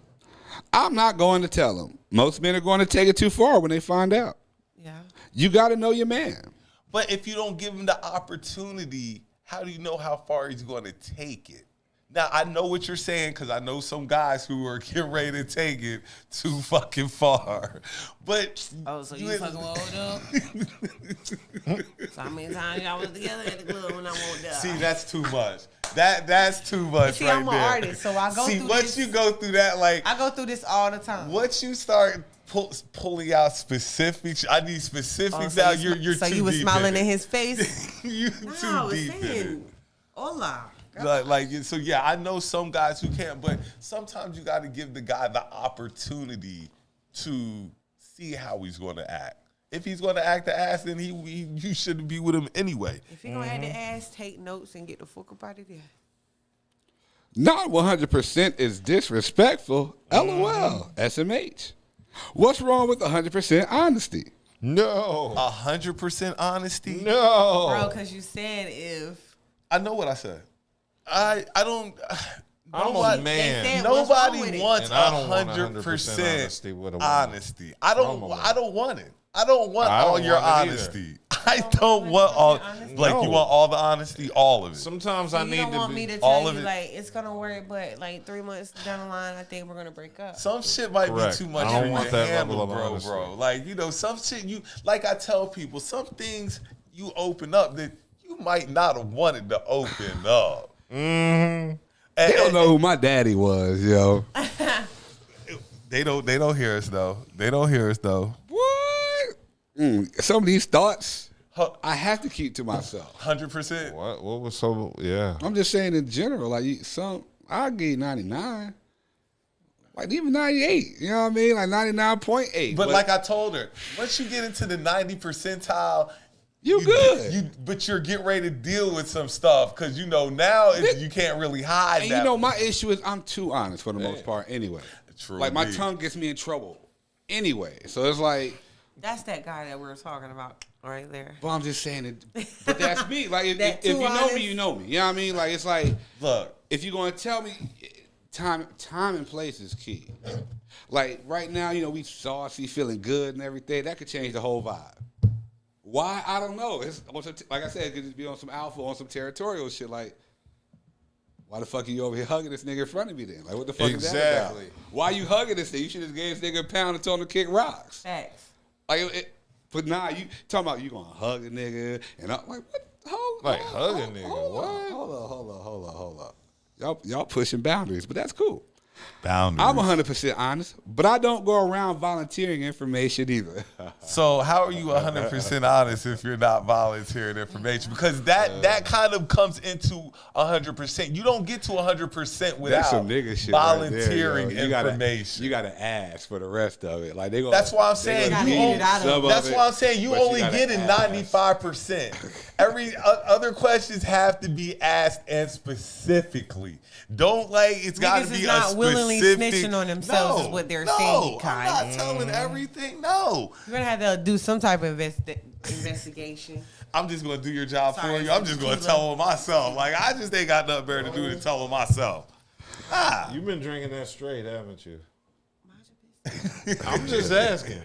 I'm not going to tell them. Most men are going to take it too far when they find out. Yeah. You got to know your man. But if you don't give him the opportunity, how do you know how far he's going to take it? Now, I know what you're saying because I know some guys who are getting ready to take it too fucking far. But so you fucking old up? So how many times y'all was together at the club when I won't die? See, that's too much. That's too much. See, right I'm an artist, so I go through this. Once you go through that, like I go through this all the time. Once you start pulling out specifics, I need specifics now. You're so too you were deep smiling in in his face. You too deep in it. Hola. So yeah, I know some guys who can't, but sometimes you got to give the guy the opportunity to see how he's going to act. If he's going to act the ass, then you shouldn't be with him anyway. If he gonna act the ass, take notes and get the fuck up out of there. Not 100% is disrespectful. LOL. SMH. What's wrong with 100% honesty? No. 100% honesty? No. Bro, because you said if. I know what I said. I don't. I'm a man. Nobody wants 100% honesty. I don't want it. I don't want all your honesty. I don't want all. Like you want all the honesty, all of it. Sometimes so I need to be. You don't want me to tell you like it's gonna work, but like 3 months down the line, I think we're gonna break up. Some shit might be too much for you to handle, bro. Like some shit you like. I tell people some things you open up that you might not have wanted to open up. Mm-hmm. They don't know who my daddy was, yo. They don't hear us though. They don't hear us though. What? Some of these thoughts I have to keep to myself. 100%. What was so? Yeah. I'm just saying in general. Like I'll give you 99. Like even 98. You know what I mean? Like 99.8. But like I told her, once you get into the 90 percentile. You good. But you're getting ready to deal with some stuff because, you know, now you can't really hide and that. You know, my issue is I'm too honest for the most part anyway. True. Like my tongue gets me in trouble anyway. So it's like That's that guy that we were talking about right there. Well, I'm just saying it. But that's me. Like if you know honest. me, you know me. You know what I mean? Like it's like Look, if you're gonna tell me time and place is key. Like right now, we saucy, feeling good and everything. That could change the whole vibe. Why? I don't know. It's like I said, it could just be on some alpha, on some territorial shit. Like, why the fuck are you over here hugging this nigga in front of me then? Like, what the fuck is that about? Why you hugging this thing? You should have gave this nigga a pound and told him to kick rocks. Facts. Like, but nah, you talking about you gonna hug a nigga and I'm like, what? Hug a nigga? What? Hold up. Y'all pushing boundaries, but that's cool. Boundaries. I'm 100% honest, but I don't go around volunteering information either. So how are you 100% honest if you're not volunteering information? Because that kind of comes into 100%. You don't get to 100% without That's some nigga shit volunteering right there, information. You gotta ask for the rest of it. Like they gonna, That's why I'm saying you only get it 95%. Every other questions have to be asked and specifically. Don't it's got to be not a willingly specific. snitching on themselves is what they're saying. I'm not telling everything. No, you're gonna have to do some type of investigation. I'm just gonna do your job for you. I'm just gonna tell them myself. I just ain't got nothing better to do than tell them myself. You've been drinking that straight, haven't you? I'm just asking.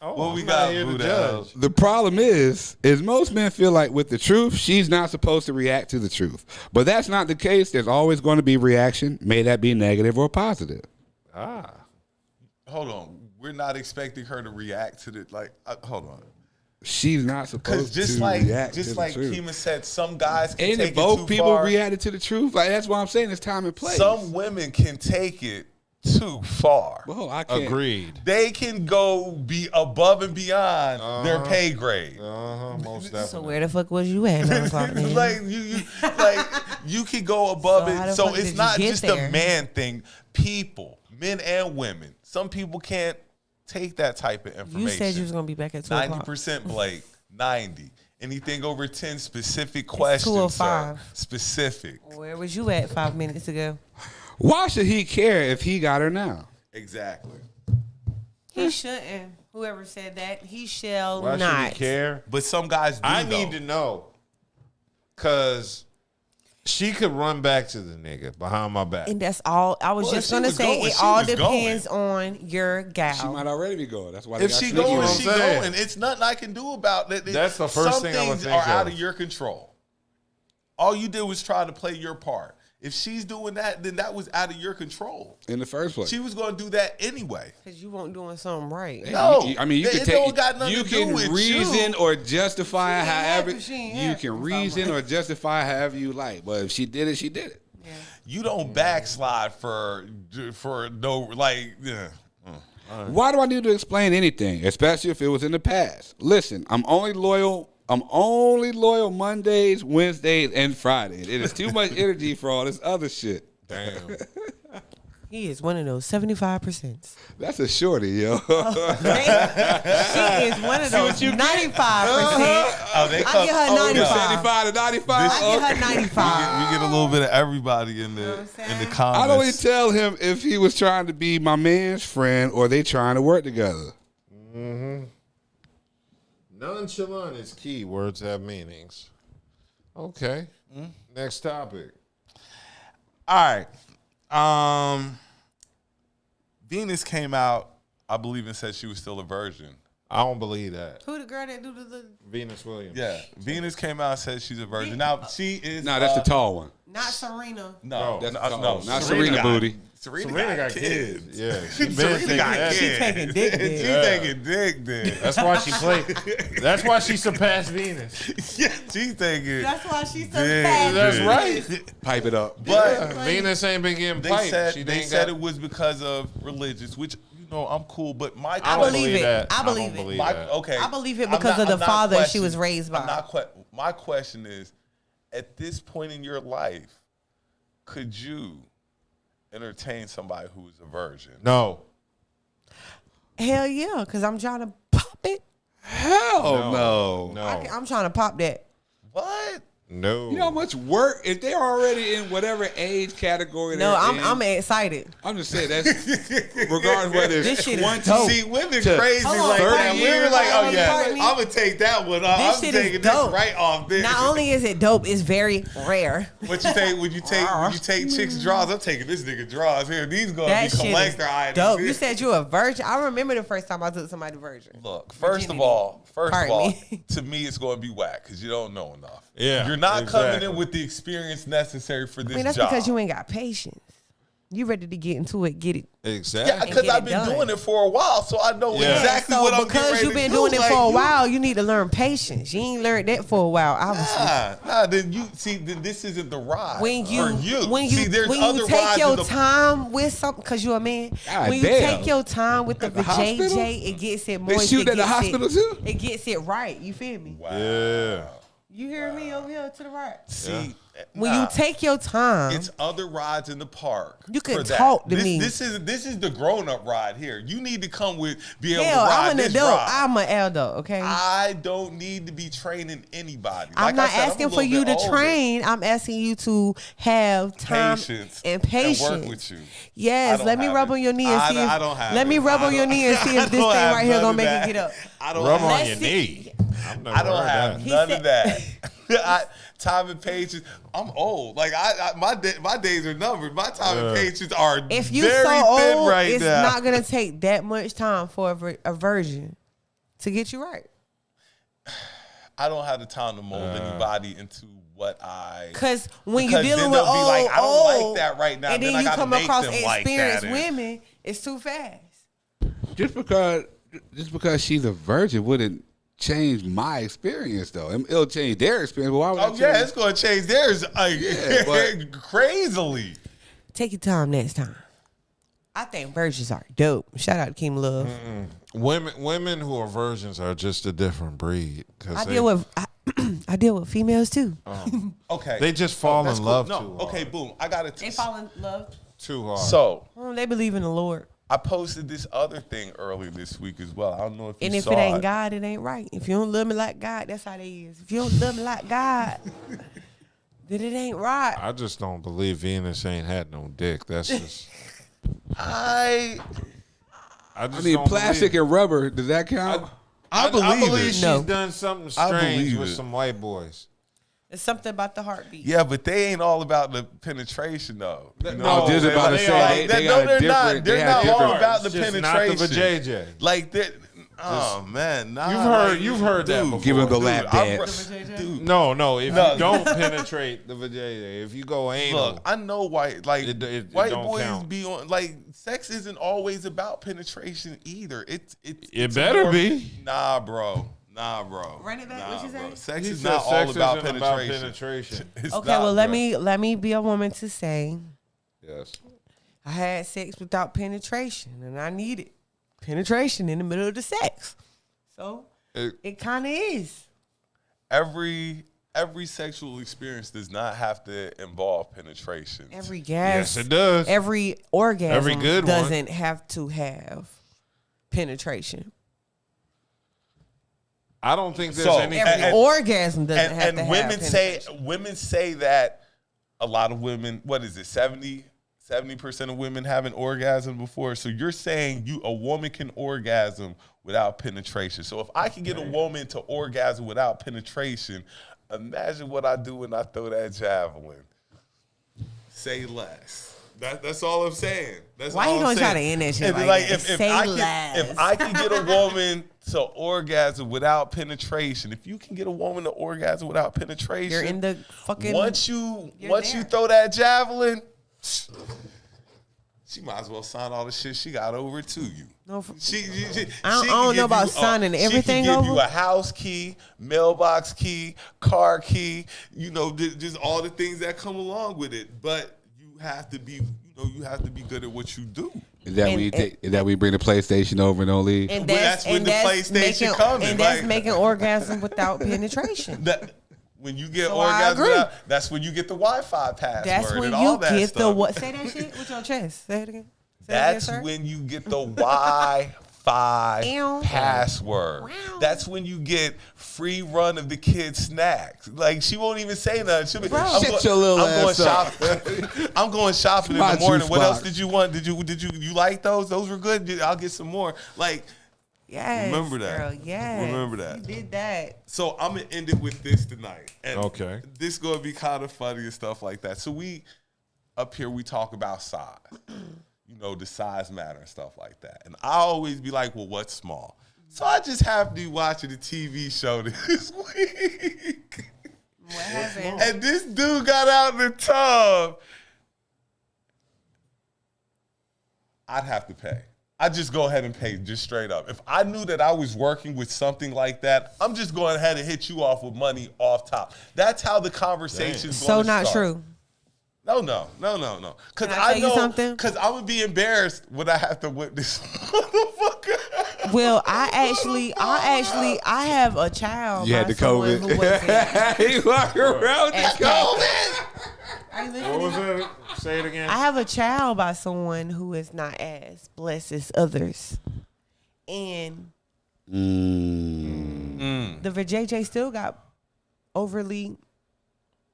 What we got here to judge? The problem is most men feel like with the truth, she's not supposed to react to the truth. But that's not the case. There's always going to be reaction. May that be negative or positive. Hold on. We're not expecting her to react to the hold on. She's not supposed to react to the truth. Just like Kima said, some guys can Ain't take it both too people far. reacted to the truth? Like that's what I'm saying. It's time and place. Some women can take it too far. Well, I can't. Agreed. They can go be above and beyond their pay grade. Most definitely. So where the fuck was you at? 9 o'clock, man? You can go above So how it. the So fuck it's did not you get just there? a man thing. People, men and women. Some people can't take that type of information. You said you was gonna be back at 2 o'clock. 90% Blake. 90. Anything over 10 specific questions. 2:05. Sir. Specific. Where was you at 5 minutes ago? Why should he care if he got her now? Exactly. He shouldn't. Whoever said that, he shall Why not. should he care? But some guys do. I though. need to know. Because she could run back to the nigga behind my back. And that's all. I was Well, just if she gonna was say going, it she all was depends on your gal. She might already be going. That's why. If she going, going, she she saying. going. It's nothing I can do about it. That's the first thing I would Some think things are out of. of your control. All you did was try to play your part. If she's doing that, then that was out of your control. in the first place. She was going to do that anyway. Because you weren't doing something right. No, I mean, you can it take. don't got nothing You to do can with reason you. or justify She ain't however happy, she ain't you happy. can reason or justify however you like. But if she did it, she did it. Yeah. You don't backslide for no yeah. Why do I need to explain anything, especially if it was in the past? Listen, I'm only loyal Mondays, Wednesdays, and Fridays. It is too much energy for all this other shit. Damn. He is one of those 75%. That's a shorty, yo. She is one of those 95%. Oh, they I get her 95. 75 to 95. I get her 95. We get a little bit of everybody in know the what I'm saying? comments. I don't even tell him if he was trying to be my man's friend or they trying to work together. Nonchalant is key. Words have meanings. Okay. Next topic. All right. Venus came out, I believe, and said she was still a virgin. I don't believe that. Who the girl that do the Venus Williams. Yeah, Venus came out and said she's a virgin. Now she is. Nah, that's the tall one. not Serena? No, That's no, not Serena booty. Serena got kids. Yeah, she been Serena taking got that. kids. She taking dick She dick. taking dick then. That's why she played. That's why she surpassed Venus. Yeah, she taking. That's why she's so dick fat. That's dick. right. Pipe it up. But Venus ain't been getting they piped. said She they ain't said got- it was because of religious, which I'm cool. But my I don't believe it. that. I don't believe it. believe My, that. okay. I believe it I'm because of the I'm not father she questioning- was raised by. I'm not my question is, at this point in your life, could you entertain somebody who is a virgin? No. Hell yeah, because I'm trying to pop it. Hell no. No. I'm trying to pop that. What? No. You know how much work if they're already in whatever age category. No, they're in, I'm excited. I'm just saying that's regardless whether This it's shit is 20. dope. See, women to crazy like 30 that. Women like, oh yeah, Pardon me? I'm gonna take that one off. This I'm shit is taking this dope. right off this. Not only is it dope, it's very rare. What you think when you take chicks' draws? I'm taking this nigga draws here. These gonna That be shit is collector items. dope. here. You said you a virgin. I remember the first time I took somebody virgin. Look, first of Virginity. all, Pardon me. to me, it's going to be whack because you don't know enough. Yeah, you're not coming exactly. in with the experience necessary for this I mean, that's job. because you ain't got patience. You ready to get into it, get it. Exactly. Yeah, because get I've it been done. doing it for a while, so I know Yeah. exactly so what I'm because getting ready you've been to doing do. it Like, for a you- while, you need to learn patience. You ain't learned that for a while, obviously. Nah. Then you see, then this isn't the ride. When you see, there's when other you take rides your in the time with something, because you're a man, God when you damn. take your time with the At the hospital? JJ, it gets it more. They shoot at the hospital too? It gets it right. You feel me? Yeah. You hear me over here to the right? See, When nah. you take your time, It's other rides in the park. You can for that. talk to me. This is the grown up ride here. You need to come with be able hell, to ride I'm an this adult. ride. I'm an adult. Okay. I don't need to be training anybody. Like I'm not I said, asking I'm a for you little to bit older. train. I'm asking you to have time Patience and patience. and work with you. I Yes, don't let me have rub it. on your knee and I see don't- if. I don't have let me it. rub I on your don't- knee and see I if this don't thing have right here none gonna of make that. it get up. I don't Rub have on Let's your see. knee. I've never I don't heard have that. He none said- of that. Time and patience. I'm old. Like my days are numbered. My time and patience are If you very so thin old, right it's now. not gonna take that much time for a virgin to get you right. I don't have the time to mold anybody into what I. Because when Because you're dealing then with they'll be old, like, I don't like old, that right now. and Then then I you gotta come make across them like experienced that. women, it's too fast. Just because she's a virgin wouldn't change my experience though. It'll change their experience. But why would Oh it yeah, change? it's gonna change theirs but- crazily. Take your time next time. I think virgins are dope. Shout out to Kim Love. Women who are virgins are just a different breed. I deal with females too. Okay, They just fall that's in cool. love No, too okay, hard. boom. I got it. They fall in love. Too hard. So They believe in the Lord. I posted this other thing earlier this week as well. I don't know if you And if saw it ain't God, it ain't right. If you don't love me like God, that's how they is. If you don't love me like God, then it ain't right. I just don't believe Venus ain't had no dick. That's just. I I mean, plastic and rubber. Does that count? I believe it. she's No. done something I strange believe with it. some white boys. It's something about the heartbeat. Yeah, but they ain't all about the penetration though. You know No, what I'm just saying? about to Like, say, they got a they're different- not. they They're have not all different- about the It's just penetration. not the vajayjay. Like that. Oh man, nah, You've heard that before. Give him the lap I'm- dance. Dude, No, if No. you don't penetrate the vajayjay, if you go anal, look, I know white It don't boys count. be on like sex isn't always about penetration either. It's better more- be. Nah, bro. Run it back, Nah, what you bro. say? Sex he is said not sex all about isn't penetration. It's Okay, not, well bro. let me be a woman to say Yes. I had sex without penetration, and I needed penetration in the middle of the sex. So it kind of is. Every sexual experience does not have to involve penetration. Every gas, Yes, it does. every orgasm Every good one. doesn't have to have penetration. I don't think there's So, anything. Every orgasm doesn't have to and have penetration. women say that a lot of women, what is it, 70% of women have an orgasm before. So you're saying a woman can orgasm without penetration. So if I can get a woman to orgasm without penetration, imagine what I do when I throw that javelin. Say less. That's all I'm saying. That's Why all you I'm gonna try saying. to end that shit And like like, that? if Say I less. if I can get a woman to orgasm without penetration, if you can get a woman to orgasm without penetration, You're in the fucking. once you there. throw that javelin, she might as well sign all the shit she got over to you. No, She I can don't know give about you, signing everything She can give over. you a house key, mailbox key, car key. You know, just all the things that come along with it. But you have to be, good at what you do. Is that when you take? Is that when you bring the PlayStation over and don't leave? And Well, that's when the PlayStation coming, and that's like- making orgasm without penetration. That when you get So I orgasm, agree. that's when you get the Wi-Fi password. That's when and all you that get stuff. the what? Say that shit with your chest. Say it again. Say it again, That's sir. when you get the Wi-Fi Wi-Fi password. That's when you get free run of the kids' snacks. Like, she won't even say nothing. She'll be, Shut your little ass up. I'm going shopping in the morning. What else did you want? Did you like those? Those were good. I'll get some more. Like, yes, remember that. Girl, yes. Remember that. You did that. So I'm gonna end it with this tonight. And okay. This gonna be kind of funny and stuff like that. So we up here we talk about size. You know, the size matter and stuff like that. And I always be like, well, what's small? So I just happened to be watching a TV show this week. What happened? And this dude got out in the tub. I'd have to pay. I'd just go ahead and pay just straight up. If I knew that I was working with something like that, I'm just going ahead and hit you off with money off top. That's how the conversation's going to start. So not true. No. Because I know, something? because I would be embarrassed when I have to whip this motherfucker. Well, I have a child. You had the COVID. He walking around with the COVID. Are you What was listening? it? Say it again. I have a child by someone who is not as blessed as others. And the JJ still got overly,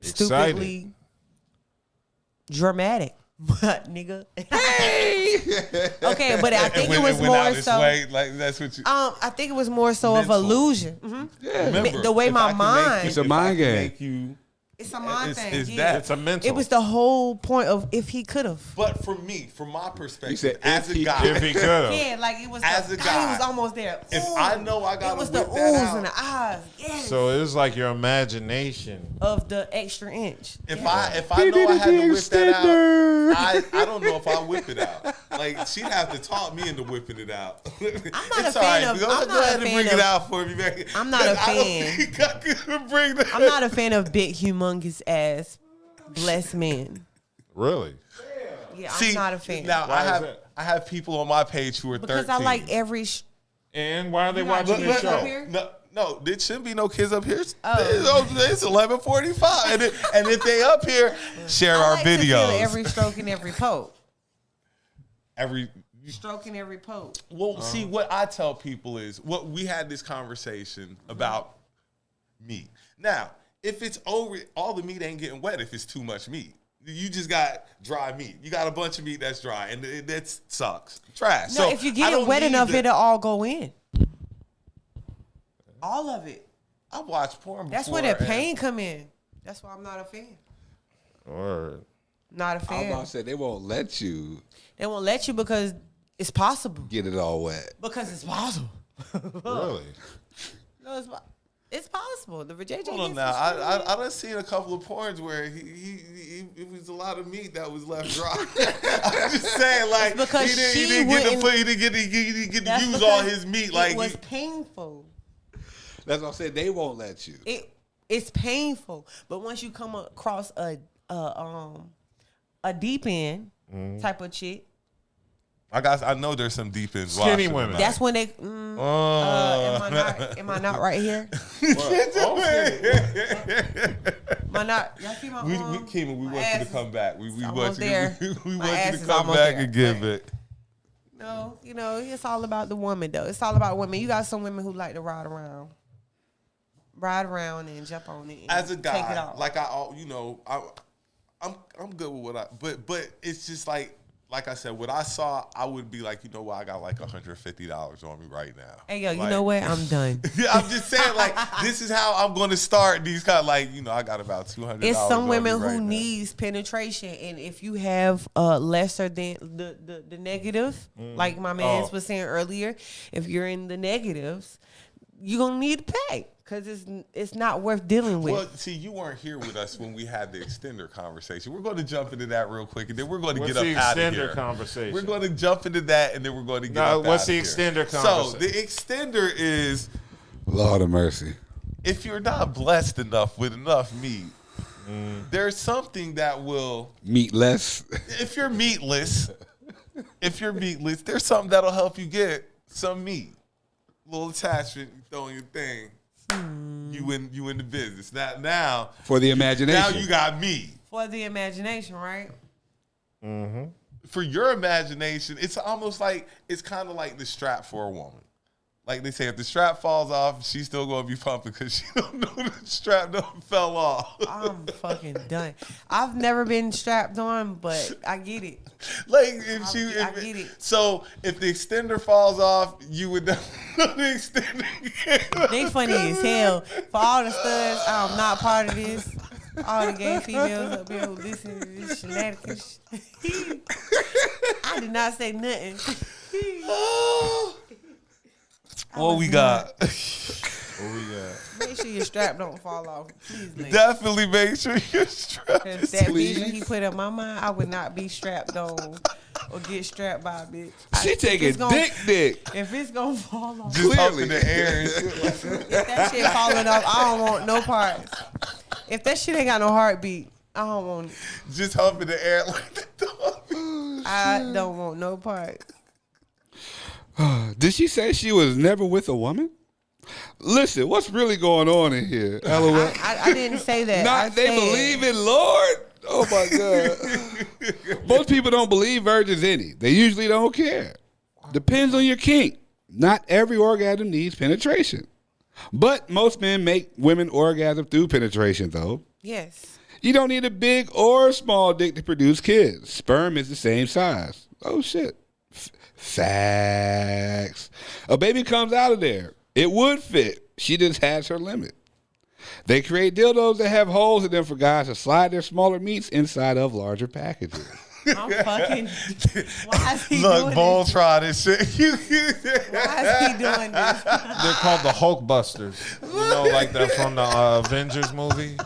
stupidly dramatic. But nigga. Hey. Okay, but I think it was more so. Like, that's what you. I think it was more so of illusion. Mm-hmm. Yeah. Remember, the way if my I can mind. It's a mind game. It's a mind thing. It's yeah. that. It's a mental. It was the whole point of if he could have. But for me, from my perspective, said as if a he guy, if he could have. Yeah, like it was. As a guy, he was almost there. if Ooh. I know I gotta it was the whip oohs that out. and the eyes. Yes. So it was like your imagination. Of the extra inch. If I know I had to whip that out, I don't know if I whip it out. Like, she'd have to talk me into whipping it out. I'm not a fan of. Go ahead and bring it out for me, man. I'm not a fan. I could bring that. I'm not a fan of big, humongous ass blessed men. Really? Yeah, I'm not a fan. Now Why is that? I have people on my page who are because 13. I like every. And why are they You not watching kids this up show? here? No, there shouldn't be no kids up here. It's 11:45. and if they up here, share our I like to feel videos. every stroke and every poke. Every Stroking every poke. well, see what I tell people is what we had this conversation about meat. Now, if it's over, all the meat ain't getting wet. If it's too much meat, you just got dry meat. You got a bunch of meat that's dry, and that sucks. Trash. No, So if you I get it don't wet need enough, to- it'll all go in. All of it. I watched porn before. That's where that and- pain come in. That's why I'm not a fan. Or Not a I was fan. about to say they won't let you They won't let you because it's possible. get it all wet. Because it's possible. really? No, it's possible. The JJ Hold on now. I done seen a couple of porns where he it was a lot of meat that was left dry. I'm just saying, like, It's because he she didn't wouldn't- get to That's use all because his meat. it Like, was painful. That's what I said. They won't let you. It's painful, but once you come across a deep end type of chick, I know there's some deep ends. Skinny watching women. tonight. that's when they. Am I not right here? Am I not? Y'all see my we arm? Kima, we My want you ass to come back. We want almost you there. we My want ass you to is come almost back there. and give it. No, it's all about the woman though. It's all about women. You got some women who like to ride around and jump on it. And As a take it guy, off. like I'm good with what but it's just like I said, what I saw, I would be like, you know what, I got like $150 on me right now. Hey yo, you Like, know what? I'm done. I'm just saying, like, this is how I'm going to start these kind of, like, I got about $200. It's some on women me right who now. needs penetration, and if you have lesser than the negative, like my man was saying earlier, if you're in the negatives, you're gonna need to pay because it's not worth dealing with. Well, see, you weren't here with us when we had the extender conversation. We're going to jump into that real quick, and then we're going to What's get up the out of extender here. conversation? We're going to jump into that, and then we're going to get No, up what's out the of extender here. conversation? So the extender is Lord of mercy. if you're not blessed enough with enough meat, there's something that will. Meatless. If you're meatless, there's something that'll help you get some meat. Little attachment, you throw in your thing. You in the business. Now For the imagination. Now you got meat. For the imagination, right? And for your imagination, it's almost like it's kind of like the strap for a woman. Like they say, if the strap falls off, she's still gonna be pumping because she don't know the strap don't fell off. I'm fucking done. I've never been strapped on, but I get it. Like I get it. So if the extender falls off, you would know the extender. They funny as hell. For all the studs, I'm not part of this. All the gay females up here who listen to this shenanigans. I did not say nothing. What we got? Make sure your strap don't fall off. Please, ladies. Definitely make sure you're strapped. Cause that vision he put in my mind, I would not be strapped on or get strapped by a bitch. She taking dick. If it's gonna fall off, Just up in the air and shit. if that shit falling off, I don't want no parts. If that shit ain't got no heartbeat, I don't want it. Just hump in the air like the dog. I don't want no parts. Did she say she was never with a woman? Listen, what's really going on in here? LOL. I didn't say that. They believe in Lord? Oh my God. Most people don't believe virgins any. They usually don't care. Depends on your kink. Not every orgasm needs penetration. But most men make women orgasm through penetration, though. Yes. You don't need a big or small dick to produce kids. Sperm is the same size. Oh, shit. Facts. A baby comes out of there. It would fit. She just has her limit. They create dildos that have holes in them for guys to slide their smaller meats inside of larger packages. I'm fucking. Why is he doing Look, Bull this? try this shit. Why is he doing this? They're called the Hulk Busters. You know, like that from the Avengers movie.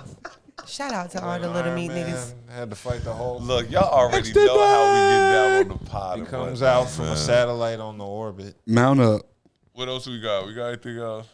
Shout out to all the little Iron meat Man niggas. had to fight the Hulk. Look, y'all already know how we get down on the pod. He and comes whatnot, out from man. a satellite on the orbit. Mount up. What else we got? We got anything else?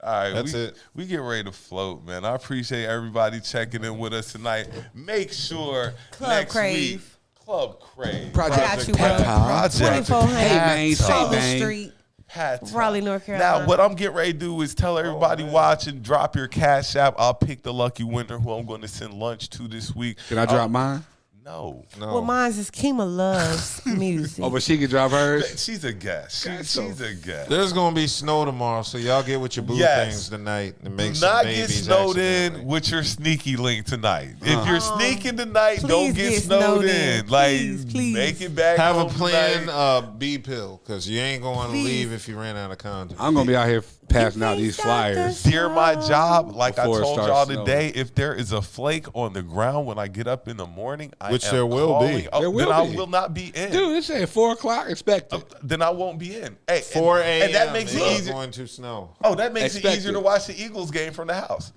All right, That's it. We get ready to float, man. I appreciate everybody checking in with us tonight. Make sure Club next Crave. week, Club Crave. Got you, bro. Project 2400 Hey, man, say, Charlotte man. Street, Pat. Raleigh, North Carolina. Now, what I'm getting ready to do is tell everybody watching, drop your Cash App. I'll pick the lucky winner who I'm going to send lunch to this week. Can I drop mine? No. Well, mine's is Kima Loves Music. Oh, but she can drop hers? She's a guest. She's a guest. There's gonna be snow tomorrow, so y'all get with your boo things tonight and make some Not babies. get snowed accidentally. in with your sneaky link tonight. If you're sneaking tonight, please don't get snowed in. Like, Please. make it back. Have a home plan tonight. B pill, because you ain't going to Please. leave if you ran out of condoms. I'm going to be out here passing out these flyers. Dear my job, like Before it I told starts y'all snowing. today, if there is a flake on the ground when I get up in the morning, Which I am there will be. calling- There will then I be. will not be in. Dude, it said 4 o'clock. Expect it. Then I won't be in. Hey, 4 a.m. and that makes it it's easier. going to snow. Oh, that makes Expect it easier it. to watch the Eagles game from the house.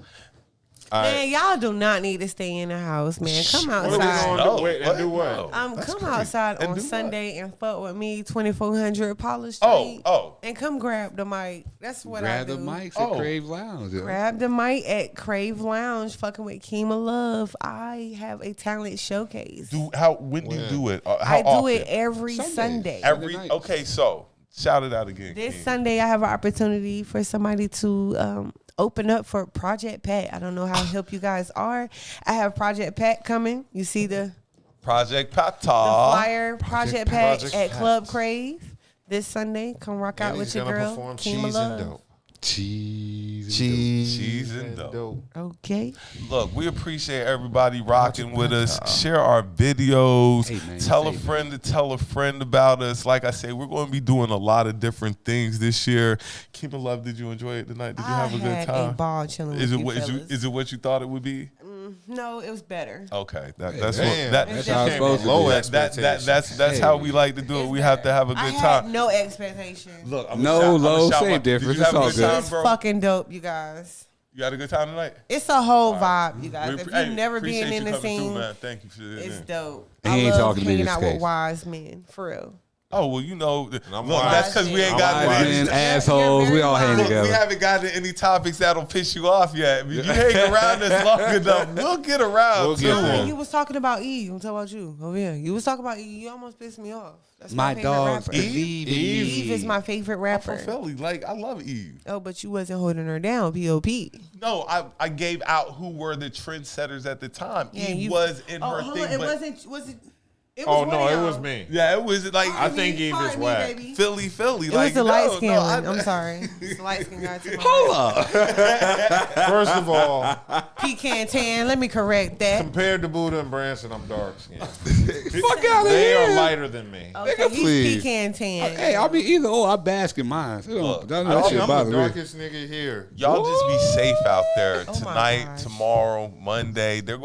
All Man, right. y'all do not need to stay in the house, man. Come What are we outside. going to No, do? Wait, and do what? No. That's Come crazy. outside And on do what? Sunday and fuck with me, 2400 Polish Oh, Street. oh. And come grab the mic. That's what I Grab do. the mics Oh. at Crave Lounge. Yeah. Grab the mic at Crave Lounge, fucking with Kima Love. I have a talent showcase. When do you do it? How I do often? it every Sundays. Sunday. Sunday nights. Okay, so shout it out again. This King. Sunday, I have an opportunity for somebody to open up for Project Pat. I don't know how hip you guys are. I have Project Pat coming. You see the Project Pata. flyer, Project Pat Project at Pat. Club Crave this Sunday. Come rock out And with he's your gonna girl, perform Kima Cheese Love. and Dope. Cheese. Cheese and dope. Okay. Look, we appreciate everybody rocking with us. Share our videos. Hey, man, tell a say, friend to tell a friend about us. Like I say, we're going to be doing a lot of different things this year. Keep it love. Did you enjoy it tonight? Did you have a good I had a time? ball chilling with Is it you what fellas. is it what you thought it would be? No, it was better. Okay, that's Damn, That's how it's came supposed with to low be. expectations. That's how we like to do it. It's We have to better. have a I good had time. no expectations. Look, No, low, same difference. Did you have It's all a good good. time, It's bro? fucking dope, you guys. You had a good time tonight? It's a whole vibe, you guys. We If hey, you've never appreciate been in you the coming through, scene, man. Thank you for it's that. dope. He I ain't love talking to me hanging this out case. with wise men, for real. Oh, well, you know, look, I'm that's because we ain't got Wise any. men, assholes, we all hang Look, Look, we together. haven't gotten any topics that'll piss you off yet. You hang around us long enough, we'll get around We'll to get it. there. You was talking about E. I'm talking about you. Oh yeah, you was talking about E. You almost pissed me off. That's My favorite dogs rapper. believe in Eve is me. my favorite I'm rapper. from Philly. Like, I love Eve. Oh, but you wasn't holding her down. P.O.P. No, I gave out who were the trendsetters at the time. Yeah, Eve you- was in her hold thing, on. It but wasn't. Was it? It was Oh no, it was me. Yeah, it was like I think he was whack. Philly. It Like was the light skin I- one. I'm sorry. It's the light skin guy. Hold up. First of all, Pecan tan. Let me correct that. compared to Buddha and Branson, I'm dark skinned. Fuck out of They here. are lighter than me. Okay, Nigga, he's please. pecan tan. Hey, I mean, either or, I bask in mine. That I'm shit bother the me. darkest nigga here. Y'all just be safe out there Oh my tonight, gosh. tomorrow, Monday. They're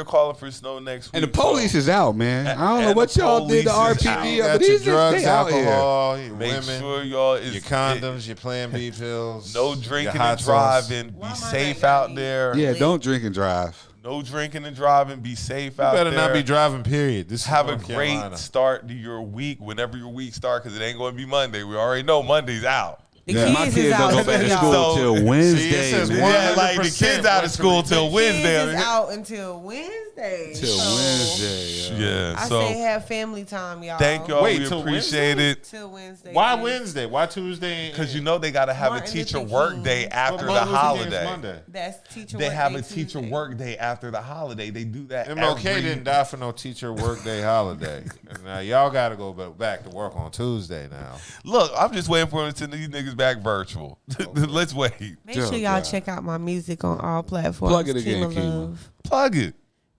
calling for snow next week. And the police so is out, man. I don't know and what the y'all did to police is RPD, out. You but got your these drugs, they out here. alcohol, your Make women, sure y'all is your condoms, your Plan B pills. no your drinking hot and sauce. driving. Why Be am I safe not out ready? there. Yeah, don't drink and drive. No drinking and driving. Be safe You out there. better not be driving, period. This is Have a North great Carolina. start to your week whenever your week starts, because it ain't going to be Monday. We already know Monday's out. The Yeah, my kids kids is don't out go back to y'all. school So- till See, it Wednesday. says man. Yeah, like the 100% kids out of school till Kids Wednesday. is out until Wednesday. Till So Wednesday. Yeah, I so say have family time, y'all. thank y'all. Wait, we till appreciate Wednesday? it. Till Wednesday. Why please. Wednesday? Why Tuesday? Because you know they got to have Martin a teacher Luther work King. day after the Martin Luther King's holiday. Monday. That's teacher They work have day a teacher Tuesday. work day after the holiday. They do that. MLK every- didn't die for no teacher workday holiday. And now y'all got to go back to work on Tuesday now. Look, I'm just waiting for them to send these niggas back virtual. Let's wait. Make sure Oh, y'all God. check out my music on all platforms. Plug it again, Kima Kima. Love. Plug it.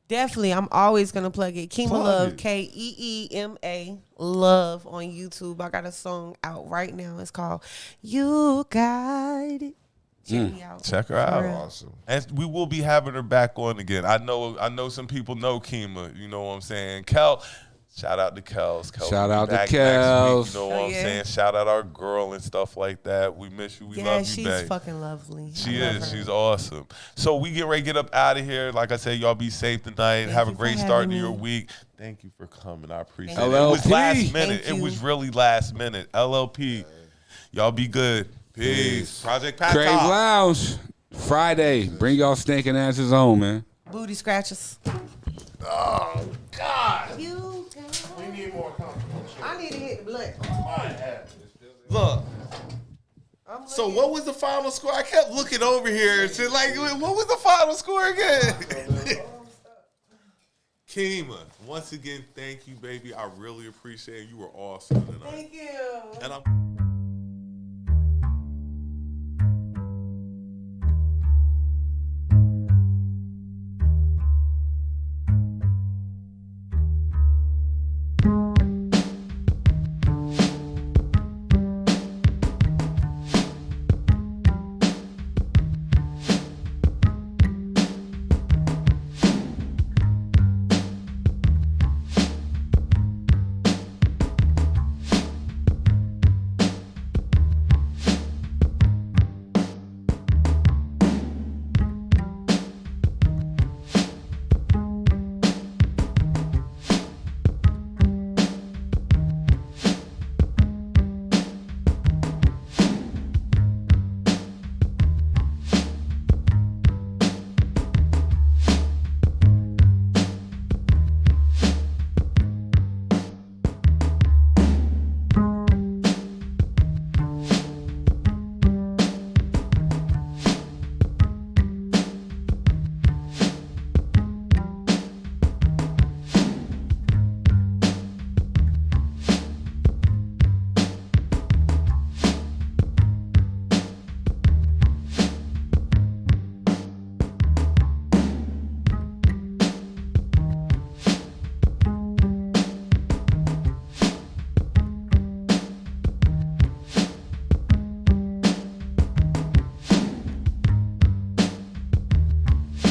Definitely, I'm always gonna plug it. Kima Plug Love, it. Keema Love on YouTube. I got a song out right now. It's called "You Got It." Check me out. Check her out. real. Awesome. And we will be having her back on again. I know some people know Keema. You know what I'm saying? Kel, shout out to Kels. Kel Shout will be out to back next Kels. week, you know what Oh, I'm yeah. saying? Shout out our girl and stuff like that. We miss you. We Yeah, love you, she's babe. fucking lovely. She I love is. her. She's awesome. So we get ready to get up out of here. Like I said, y'all be safe tonight. Have a you for great start to having your me. week. Thank you for coming. I appreciate Thank it. you. It was last LLP. minute. Thank It you. was really last minute. LLP. Y'all be good. Peace. Project Pat Crave Talk. Lounge, Friday. Bring y'all stinking asses on, man. Booty scratches. Oh, God. You got it. We need more comfortable shit. I need to hit the blunt. Mine have. Look. I'm So looking. what was the final score? I kept looking over here and shit. Like, what was the final score again? Keema, once again, thank you, baby. I really appreciate it. You were awesome tonight. Thank you. And I'm